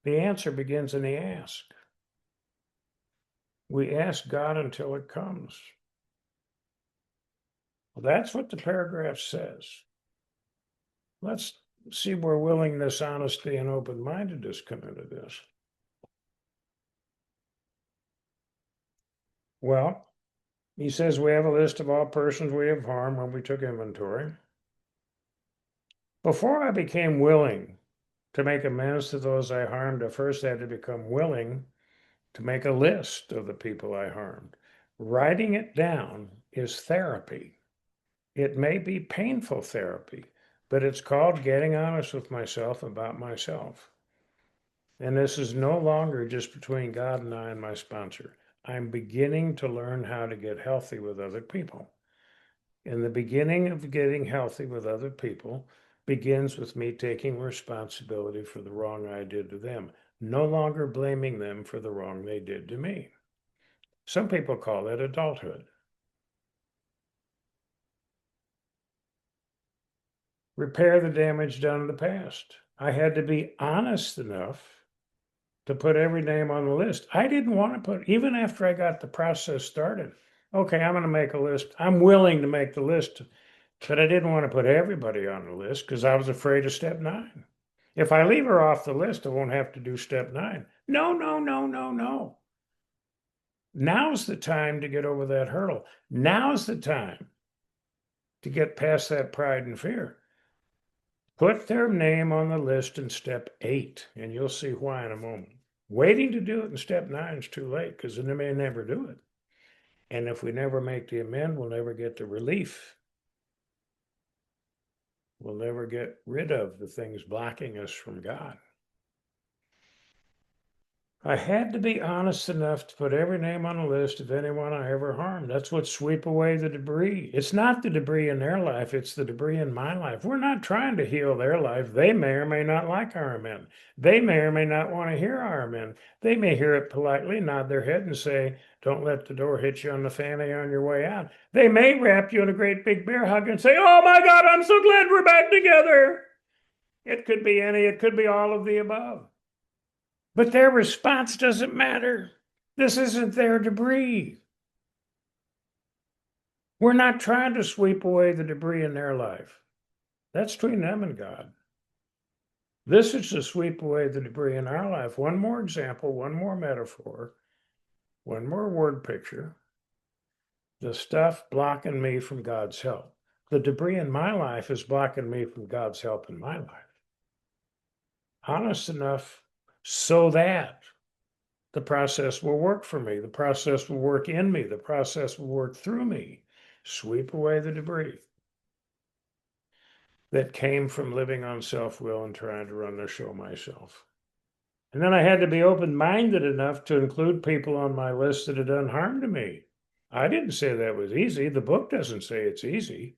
it. The answer begins in the ask. We ask God until it comes. Well, that's what the paragraph says. Let's see where willingness, honesty, and open-mindedness come into this. Well, he says we have a list of all persons we have harmed when we took inventory. Before I became willing to make amends to those I harmed, I first had to become willing to make a list of the people I harmed. Writing it down is therapy. It may be painful therapy, but it's called getting honest with myself about myself. And this is no longer just between God and I and my sponsor. I'm beginning to learn how to get healthy with other people. And the beginning of getting healthy with other people begins with me taking responsibility for the wrong I did to them, no longer blaming them for the wrong they did to me. Some people call that adulthood. Repair the damage done in the past. I had to be honest enough to put every name on the list. I didn't want to put, even after I got the process started, okay, I'm going to make a list. I'm willing to make the list, but I didn't want to put everybody on the list because I was afraid of step 9. If I leave her off the list, I won't have to do step 9. No, no, no, no, no. Now's the time to get over that hurdle. Now's the time to get past that pride and fear. Put their name on the list in step 8, and you'll see why in a moment. Waiting to do it in step 9 is too late because they may never do it. And if we never make the amend, we'll never get the relief. We'll never get rid of the things blocking us from God. I had to be honest enough to put every name on the list of anyone I ever harmed. That's what sweep away the debris. It's not the debris in their life, it's the debris in my life. We're not trying to heal their life. They may or may not like our amen. They may or may not want to hear our amen. They may hear it politely, nod their head and say, don't let the door hit you on the fanny on your way out. They may wrap you in a great big bear hug and say, oh my God, I'm so glad we're back together. It could be any, it could be all of the above. But their response doesn't matter. This isn't their debris. We're not trying to sweep away the debris in their life. That's between them and God. This is to sweep away the debris in our life. One more example, one more metaphor, one more word picture. The stuff blocking me from God's help. The debris in my life is blocking me from God's help in my life. Honest enough so that the process will work for me. The process will work in me. The process will work through me. Sweep away the debris that came from living on self-will and trying to run the show myself. And then I had to be open-minded enough to include people on my list that had done harm to me. I didn't say that was easy. The book doesn't say it's easy,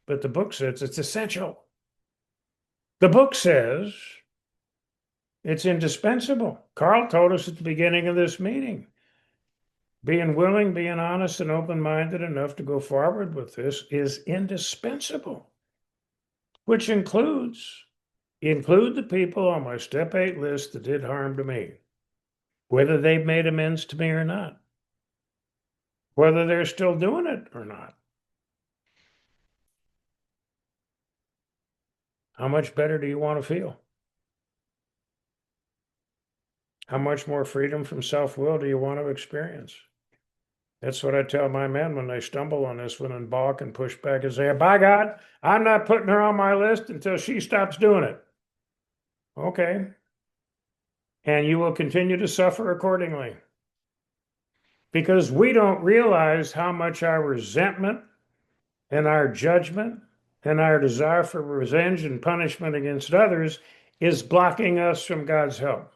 but the book says it's essential. The book says it's indispensable. Carl told us at the beginning of this meeting, being willing, being honest, and open-minded enough to go forward with this is indispensable, which include the people on my step 8 list that did harm to me, whether they've made amends to me or not, whether they're still doing it or not. How much better do you want to feel? How much more freedom from self-will do you want to experience? That's what I tell my men when they stumble on this one and balk and push back and say, by God, I'm not putting her on my list until she stops doing it. Okay. And you will continue to suffer accordingly. Because we don't realize how much our resentment and our judgment and our desire for revenge and punishment against others is blocking us from God's help.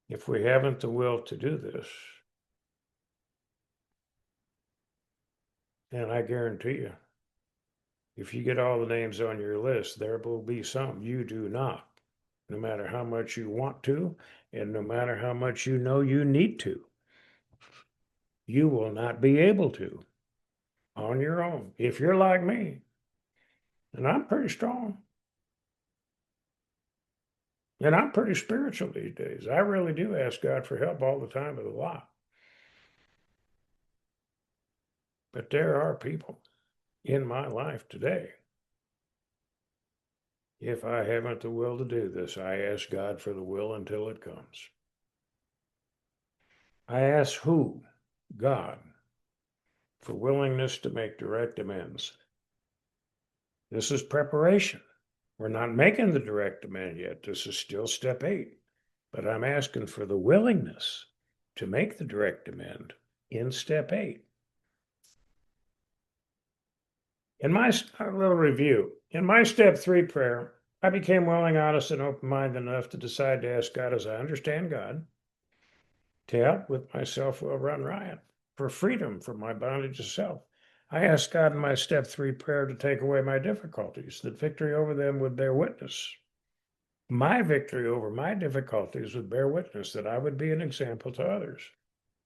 If we haven't the will to do this, and I guarantee you, if you get all the names on your list, there will be some you do not, no matter how much you want to, and no matter how much you know you need to. You will not be able to on your own. If you're like me, and I'm pretty strong, and I'm pretty spiritual these days. I really do ask God for help all the time with a lot. But there are people in my life today. If I haven't the will to do this, I ask God for the will until it comes. I ask who? God, for willingness to make direct amends. This is preparation. We're not making the direct amend yet. This is still step 8. But I'm asking for the willingness to make the direct amend in step 8. In my little review, in my step 3 prayer, I became willing, honest, and open-minded enough to decide to ask God, as I understand God, to help with my self-will run riot, for freedom from my bondage to self. I asked God in my step 3 prayer to take away my difficulties, that victory over them would bear witness. My victory over my difficulties would bear witness, that I would be an example to others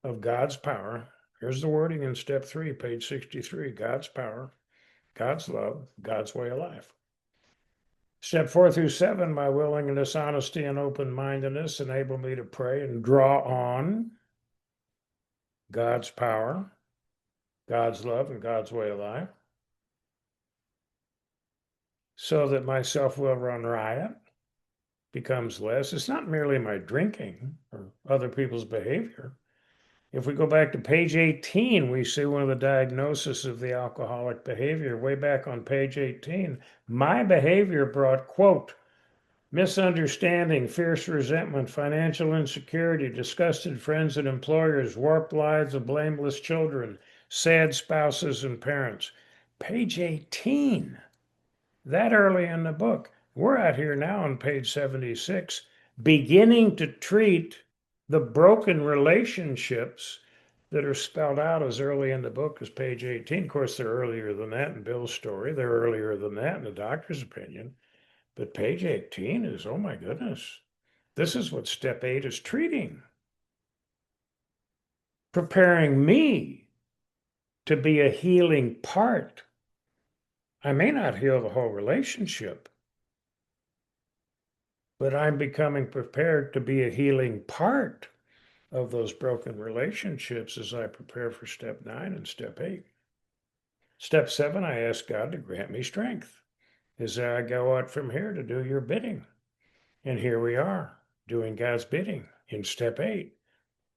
of God's power. Here's the wording in step 3, page 63, God's power, God's love, God's way of life. Step 4 through 7, my willingness, honesty, and open-mindedness enable me to pray and draw on God's power, God's love, and God's way of life, so that my self-will run riot becomes less. It's not merely my drinking or other people's behavior. If we go back to page 18, we see one of the diagnoses of the alcoholic behavior. Way back on page 18, my behavior brought, quote, misunderstanding, fierce resentment, financial insecurity, disgusted friends and employers, warped lives of blameless children, sad spouses and parents. Page 18. that early in the book. We're out here now on page 76, beginning to treat the broken relationships that are spelled out as early in the book as page 18. Of course, they're earlier than that in Bill's story. They're earlier than that in the doctor's opinion. But page 18 is, oh my goodness, this is what step 8 is treating. Preparing me to be a healing part. I may not heal the whole relationship, but I'm becoming prepared to be a healing part of those broken relationships as I prepare for step 9 and step 8. Step 7, I ask God to grant me strength as I go out from here to do your bidding. And here we are doing God's bidding in step 8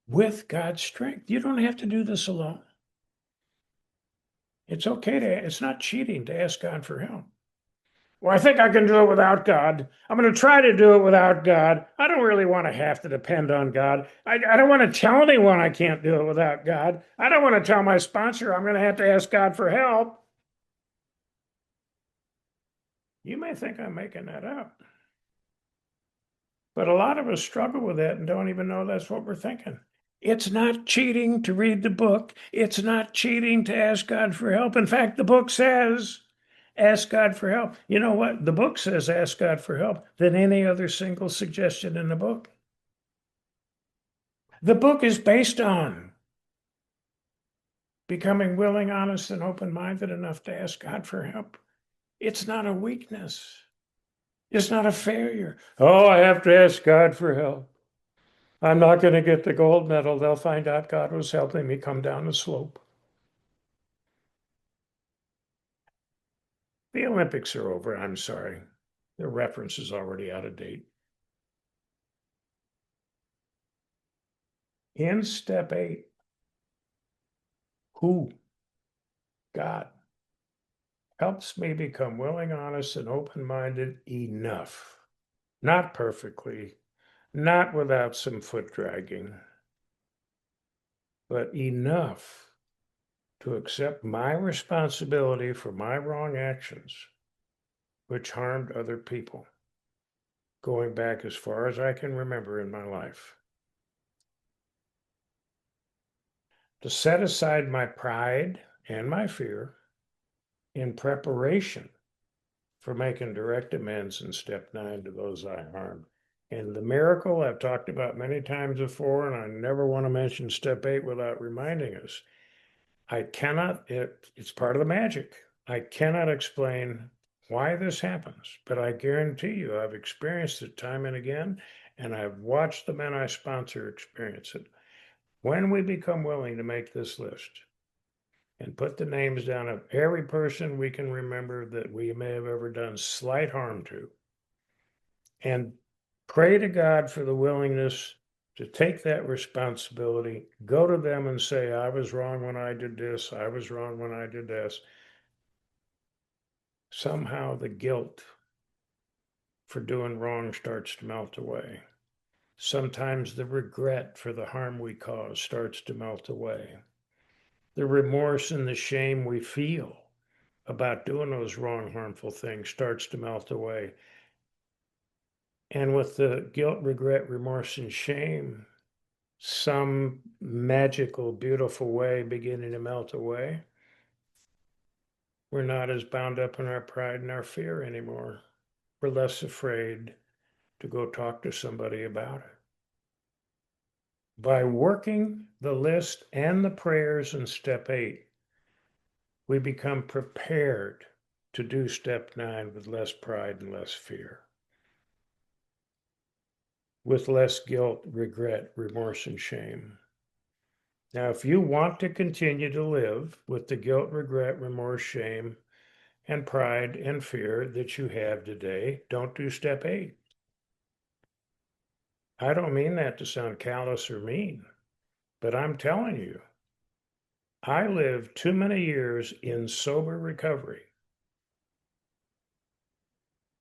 with God's strength. You don't have to do this alone. It's okay it's not cheating to ask God for help. Well, I think I can do it without God. I'm going to try to do it without God. I don't really want to have to depend on God. I don't want to tell anyone I can't do it without God. I don't want to tell my sponsor I'm going to have to ask God for help. You may think I'm making that up. But a lot of us struggle with that and don't even know that's what we're thinking. It's not cheating to read the book. It's not cheating to ask God for help. In fact, the book says, ask God for help. You know what? The book says ask God for help than any other single suggestion in the book. The book is based on becoming willing, honest, and open-minded enough to ask God for help. It's not a weakness. It's not a failure. Oh, I have to ask God for help. I'm not going to get the gold medal. They'll find out God was helping me come down the slope. The Olympics are over. I'm sorry. The reference is already out of date. In step 8, who? God helps me become willing, honest, and open-minded enough. Not perfectly, not without some foot dragging, but enough to accept my responsibility for my wrong actions, which harmed other people, going back as far as I can remember in my life. To set aside my pride and my fear in preparation for making direct amends in step 9 to those I harmed. And the miracle I've talked about many times before, and I never want to mention step 8 without reminding us. It's part of the magic. I cannot explain why this happens, but I guarantee you I've experienced it time and again, and I've watched the men I sponsor experience it. When we become willing to make this list and put the names down of every person we can remember that we may have ever done slight harm to, and pray to God for the willingness to take that responsibility, go to them and say, I was wrong when I did this, I was wrong when I did this. Somehow the guilt for doing wrong starts to melt away. Sometimes the regret for the harm we caused starts to melt away. The remorse and the shame we feel about doing those wrong, harmful things starts to melt away. And with the guilt, regret, remorse, and shame, some magical, beautiful way beginning to melt away, we're not as bound up in our pride and our fear anymore. We're less afraid to go talk to somebody about it. By working the list and the prayers in step 8, we become prepared to do step 9 with less pride and less fear, with less guilt, regret, remorse, and shame. Now, if you want to continue to live with the guilt, regret, remorse, shame, and pride and fear that you have today, don't do step 8. I don't mean that to sound callous or mean, but I'm telling you, I lived too many years in sober recovery,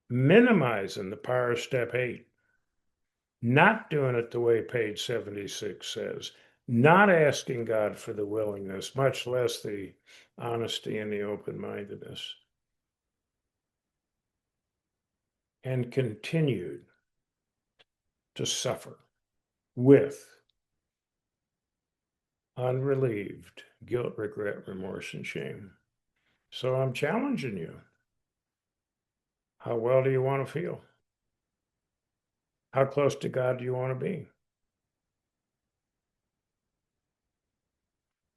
minimizing the power of step 8, not doing it the way page 76 says, not asking God for the willingness, much less the honesty and the open-mindedness. and continued to suffer with unrelieved guilt, regret, remorse, and shame. So I'm challenging you. How well do you want to feel? How close to God do you want to be?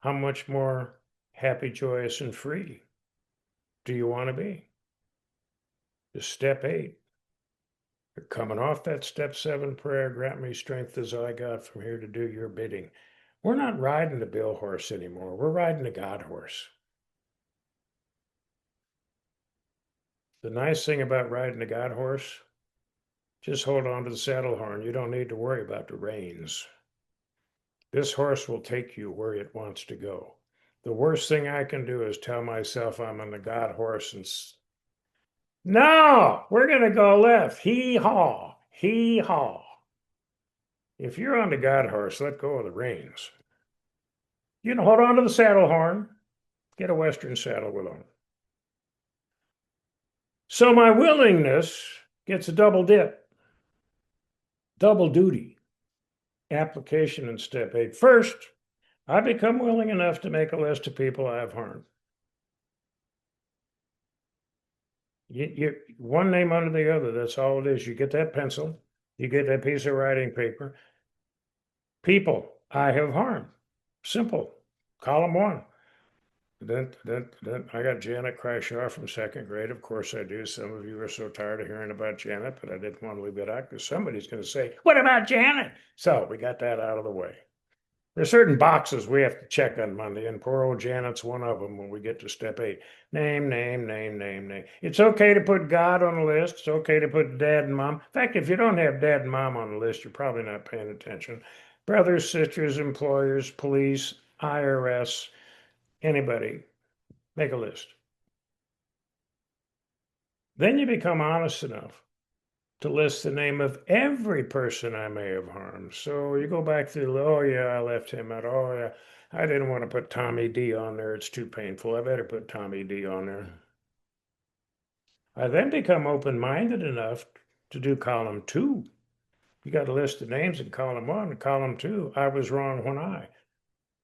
How much more happy, joyous, and free do you want to be? Is step 8. You're coming off that step 7 prayer, grant me strength as I got from here to do your bidding. We're not riding the Bill horse anymore. We're riding the God horse. The nice thing about riding the God horse, just hold on to the saddle horn. You don't need to worry about the reins. This horse will take you where it wants to go. The worst thing I can do is tell myself I'm on the God horse and no, we're going to go left. Hee haw, hee haw. If you're on the God horse, let go of the reins. You can hold on to the saddle horn. Get a Western saddle with them. So my willingness gets a double dip, double duty. Application in step 8. First, I become willing enough to make a list of people I have harmed. One name under the other, that's all it is. You get that pencil, you get that piece of writing paper. People I have harmed. Simple. Column 1. Then I got Janet Crashaw from 2nd grade. Of course I do. Some of you are so tired of hearing about Janet, but I didn't want to leave it out because somebody's going to say, what about Janet? So we got that out of the way. There's certain boxes we have to check on Monday, and poor old Janet's one of them when we get to step 8. Name. It's okay to put God on the list. It's okay to put dad and mom. In fact, if you don't have dad and mom on the list, you're probably not paying attention. Brothers, sisters, employers, police, IRS, anybody, make a list. Then you become honest enough to list the name of every person I may have harmed. So you go back through, oh yeah, I left him out. Oh yeah, I didn't want to put Tommy D on there. It's too painful. I better put Tommy D on there. I then become open-minded enough to do column 2. You got a list of names in column 1 and column 2. I was wrong when I.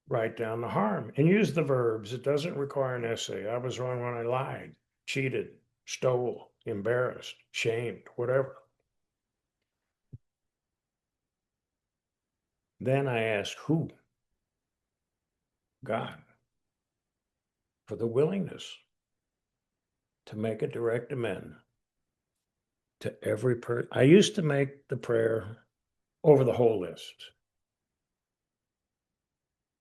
Write down the harm and use the verbs. It doesn't require an essay. I was wrong when I lied, cheated, stole, embarrassed, shamed, whatever. Then I ask who? God, for the willingness to make a direct amend to every person. I used to make the prayer over the whole list.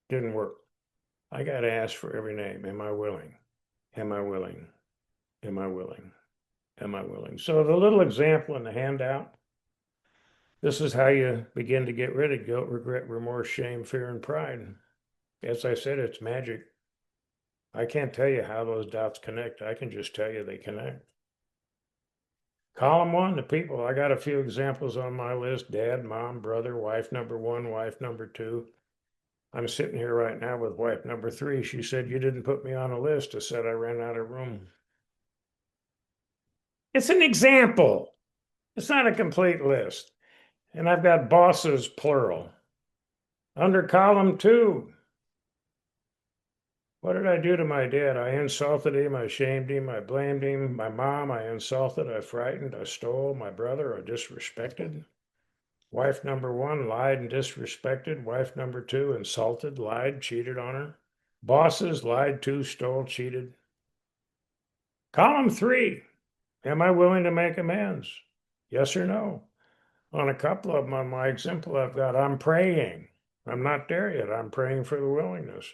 Didn't work. I got to ask for every name. Am I willing? Am I willing? Am I willing? Am I willing? So the little example in the handout, this is how you begin to get rid of guilt, regret, remorse, shame, fear, and pride. As I said, it's magic. I can't tell you how those dots connect. I can just tell you they connect. Column 1, the people. I got a few examples on my list. Dad, mom, brother, wife number 1, wife number 2. I'm sitting here right now with wife number 3. She said, you didn't put me on a list. I said, I ran out of room. It's an example. It's not a complete list. And I've got bosses, plural. Under column 2, what did I do to my dad? I insulted him, I shamed him, I blamed him. My mom, I insulted, I frightened, I stole. My brother, I disrespected. Wife number 1, lied and disrespected. Wife number 2, insulted, lied, cheated on her. Bosses, lied to, stole, cheated. Column 3, am I willing to make amends? Yes or no? On a couple of them on my example, I've got, I'm praying. I'm not there yet. I'm praying for the willingness.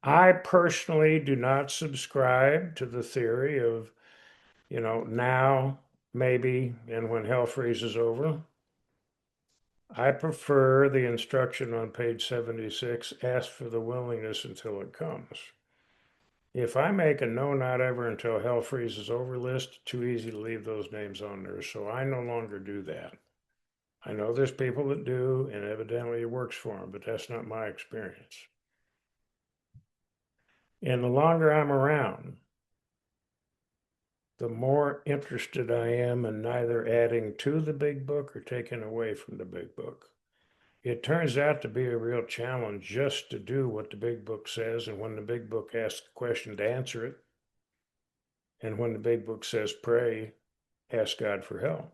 I personally do not subscribe to the theory of, now, maybe, and when hell freezes over. I prefer the instruction on page 76, ask for the willingness until it comes. If I make a no, not ever until hell freezes over list, too easy to leave those names on there. So I no longer do that. I know there's people that do, and evidently it works for them, but that's not my experience. And the longer I'm around, the more interested I am in neither adding to the big book or taking away from the big book. It turns out to be a real challenge just to do what the big book says, and when the big book asks a question, to answer it. And when the big book says pray, ask God for help.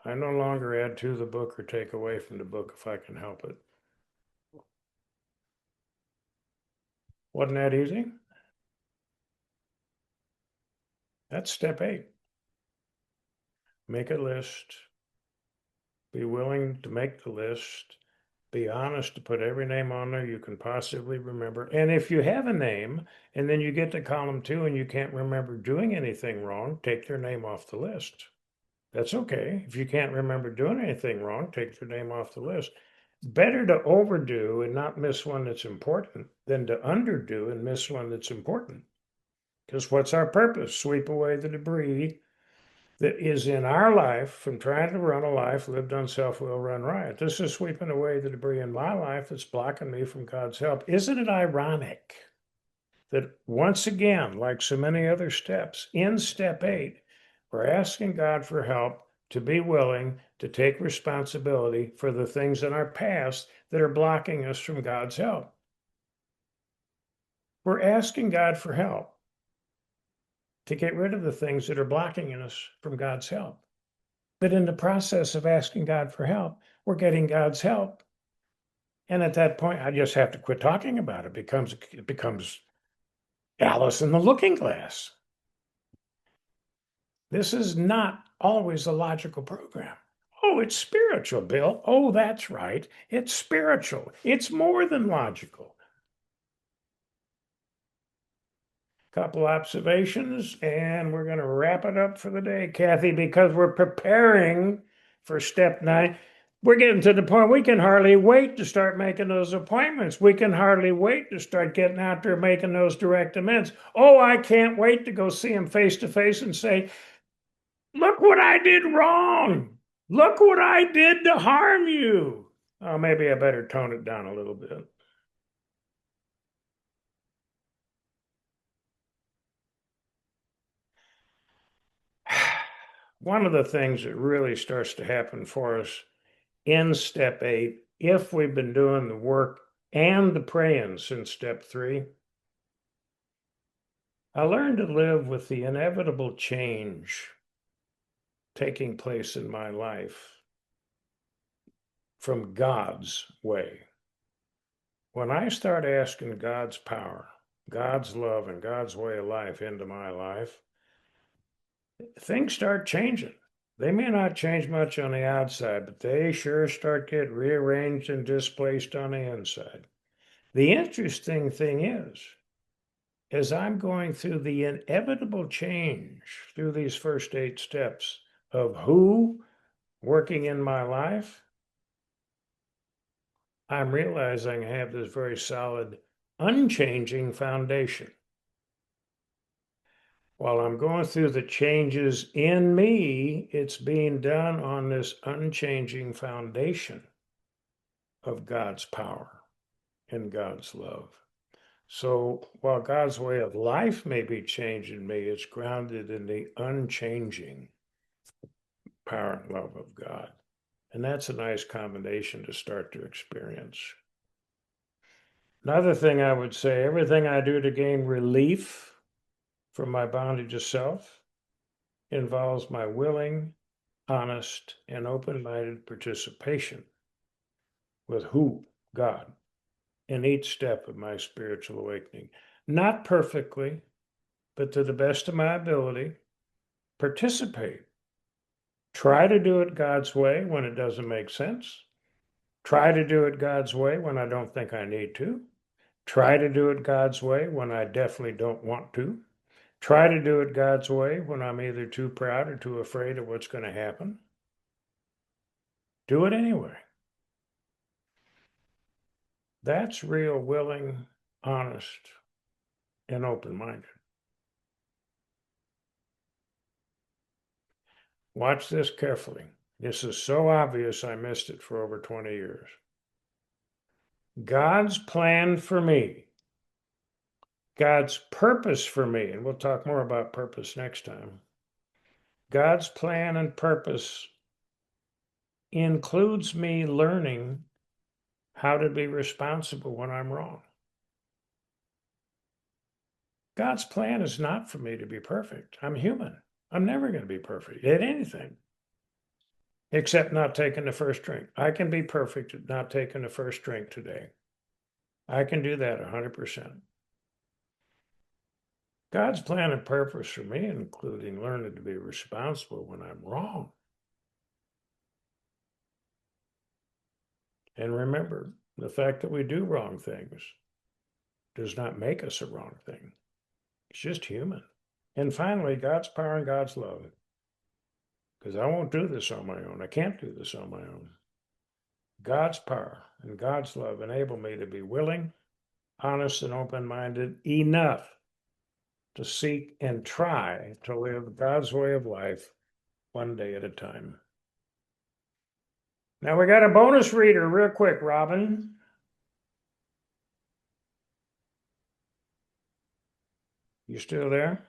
I no longer add to the book or take away from the book if I can help it. Wasn't that easy? That's step 8. Make a list. Be willing to make the list. Be honest to put every name on there you can possibly remember. And if you have a name and then you get to column 2 and you can't remember doing anything wrong, take their name off the list. That's okay. If you can't remember doing anything wrong, take their name off the list. Better to overdo and not miss one that's important than to underdo and miss one that's important. Because what's our purpose? Sweep away the debris that is in our life from trying to run a life lived on self-will, run riot. This is sweeping away the debris in my life that's blocking me from God's help. Isn't it ironic that once again, like so many other steps, in step 8, we're asking God for help to be willing to take responsibility for the things in our past that are blocking us from God's help. We're asking God for help to get rid of the things that are blocking us from God's help. But in the process of asking God for help, we're getting God's help. And at that point, I just have to quit talking about it. It becomes Alice in the Looking Glass. This is not always a logical program. Oh, it's spiritual, Bill. Oh, that's right. It's spiritual. It's more than logical. Couple observations, and we're going to wrap it up for the day, Kathy, because we're preparing for step 9. We're getting to the point we can hardly wait to start making those appointments. We can hardly wait to start getting out there making those direct amends. Oh, I can't wait to go see him face to face and say, look what I did wrong. Look what I did to harm you. Oh, maybe I better tone it down a little bit. One of the things that really starts to happen for us in step 8, if we've been doing the work and the praying since step 3, I learned to live with the inevitable change taking place in my life from God's way. When I start asking God's power, God's love, and God's way of life into my life, things start changing. They may not change much on the outside, but they sure start getting rearranged and displaced on the inside. The interesting thing is, as I'm going through the inevitable change through these first 8 steps of who working in my life, I'm realizing I have this very solid, unchanging foundation. While I'm going through the changes in me, it's being done on this unchanging foundation of God's power and God's love. So while God's way of life may be changing me, it's grounded in the unchanging power and love of God. And that's a nice combination to start to experience. Another thing I would say, everything I do to gain relief from my bondage of self involves my willing, honest, and open-minded participation with who? God, in each step of my spiritual awakening. Not perfectly, but to the best of my ability, participate. Try to do it God's way when it doesn't make sense. Try to do it God's way when I don't think I need to. Try to do it God's way when I definitely don't want to. Try to do it God's way when I'm either too proud or too afraid of what's going to happen. Do it anyway. That's real willing, honest, and open-minded. Watch this carefully. This is so obvious I missed it for over 20 years. God's plan for me God's purpose for me, and we'll talk more about purpose next time. God's plan and purpose includes me learning how to be responsible when I'm wrong. God's plan is not for me to be perfect. I'm human. I'm never going to be perfect at anything, except not taking the first drink. I can be perfect at not taking the first drink today. I can do that 100%. God's plan and purpose for me, including learning to be responsible when I'm wrong. And remember, the fact that we do wrong things does not make us a wrong thing. It's just human. And finally, God's power and God's love. Because I won't do this on my own. I can't do this on my own. God's power and God's love enable me to be willing, honest, and open-minded enough to seek and try to live God's way of life one day at a time. Now we got a bonus reader real quick, Robin. You still there?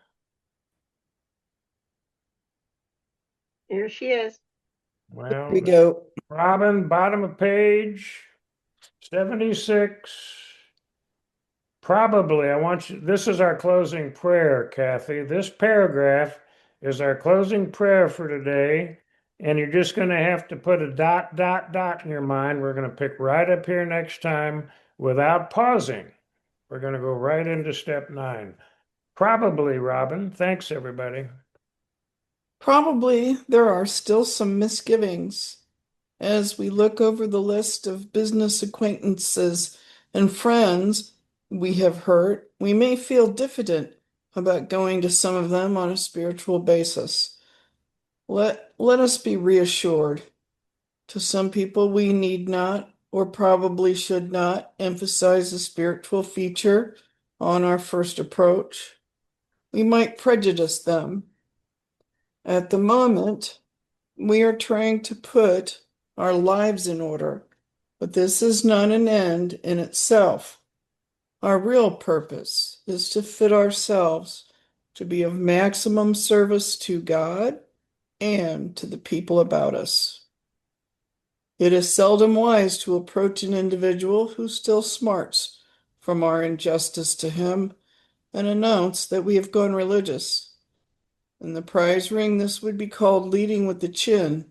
Here she is. Well, We go. Robin, bottom of page 76. Probably, I want you, this is our closing prayer, Kathy. This paragraph is our closing prayer for today. And you're just going to have to put a ... in your mind. We're going to pick right up here next time without pausing. We're going to go right into step 9. Probably, Robin. Thanks, everybody. Probably there are still some misgivings as we look over the list of business acquaintances and friends we have hurt. We may feel diffident about going to some of them on a spiritual basis. Let us be reassured. To some people, we need not or probably should not emphasize a spiritual feature on our first approach. We might prejudice them. At the moment, we are trying to put our lives in order, but this is not an end in itself. Our real purpose is to fit ourselves to be of maximum service to God and to the people about us. It is seldom wise to approach an individual who still smarts from our injustice to him and announce that we have gone religious. In the prize ring, this would be called leading with the chin.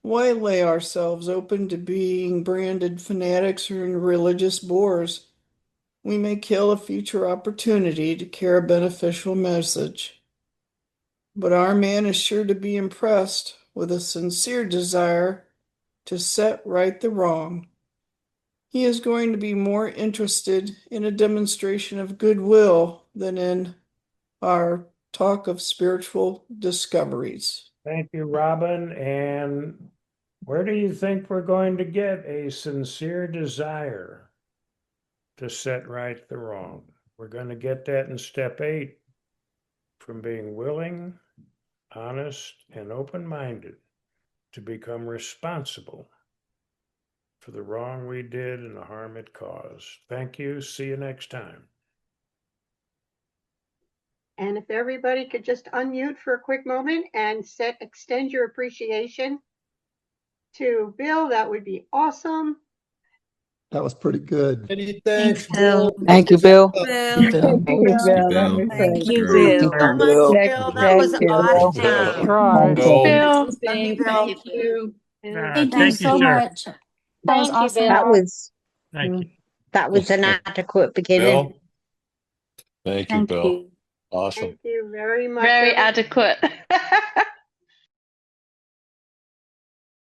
Why lay ourselves open to being branded fanatics or religious bores? We may kill a future opportunity to carry a beneficial message. But our man is sure to be impressed with a sincere desire to set right the wrong. He is going to be more interested in a demonstration of goodwill than in our talk of spiritual discoveries. Thank you, Robin. And where do you think we're going to get a sincere desire to set right the wrong? We're going to get that in step 8, from being willing, honest, and open-minded to become responsible for the wrong we did and the harm it caused. Thank you. See you next time. And if everybody could just unmute for a quick moment and extend your appreciation to Bill, that would be awesome. That was pretty good. Many thanks, Bill. Bill. Thank you, Bill. Bill. Thank you, Thank you, Bill. Thank you, Great. Bill. So much, Bill. Bill. That was Thank you, awesome. Try. Bill. Thank you. Thank you so sir. much. That was awesome. Thank you. That was an adequate beginning. Bill. Thank you, Bill. Awesome. Thank you very much. Very everyone. adequate.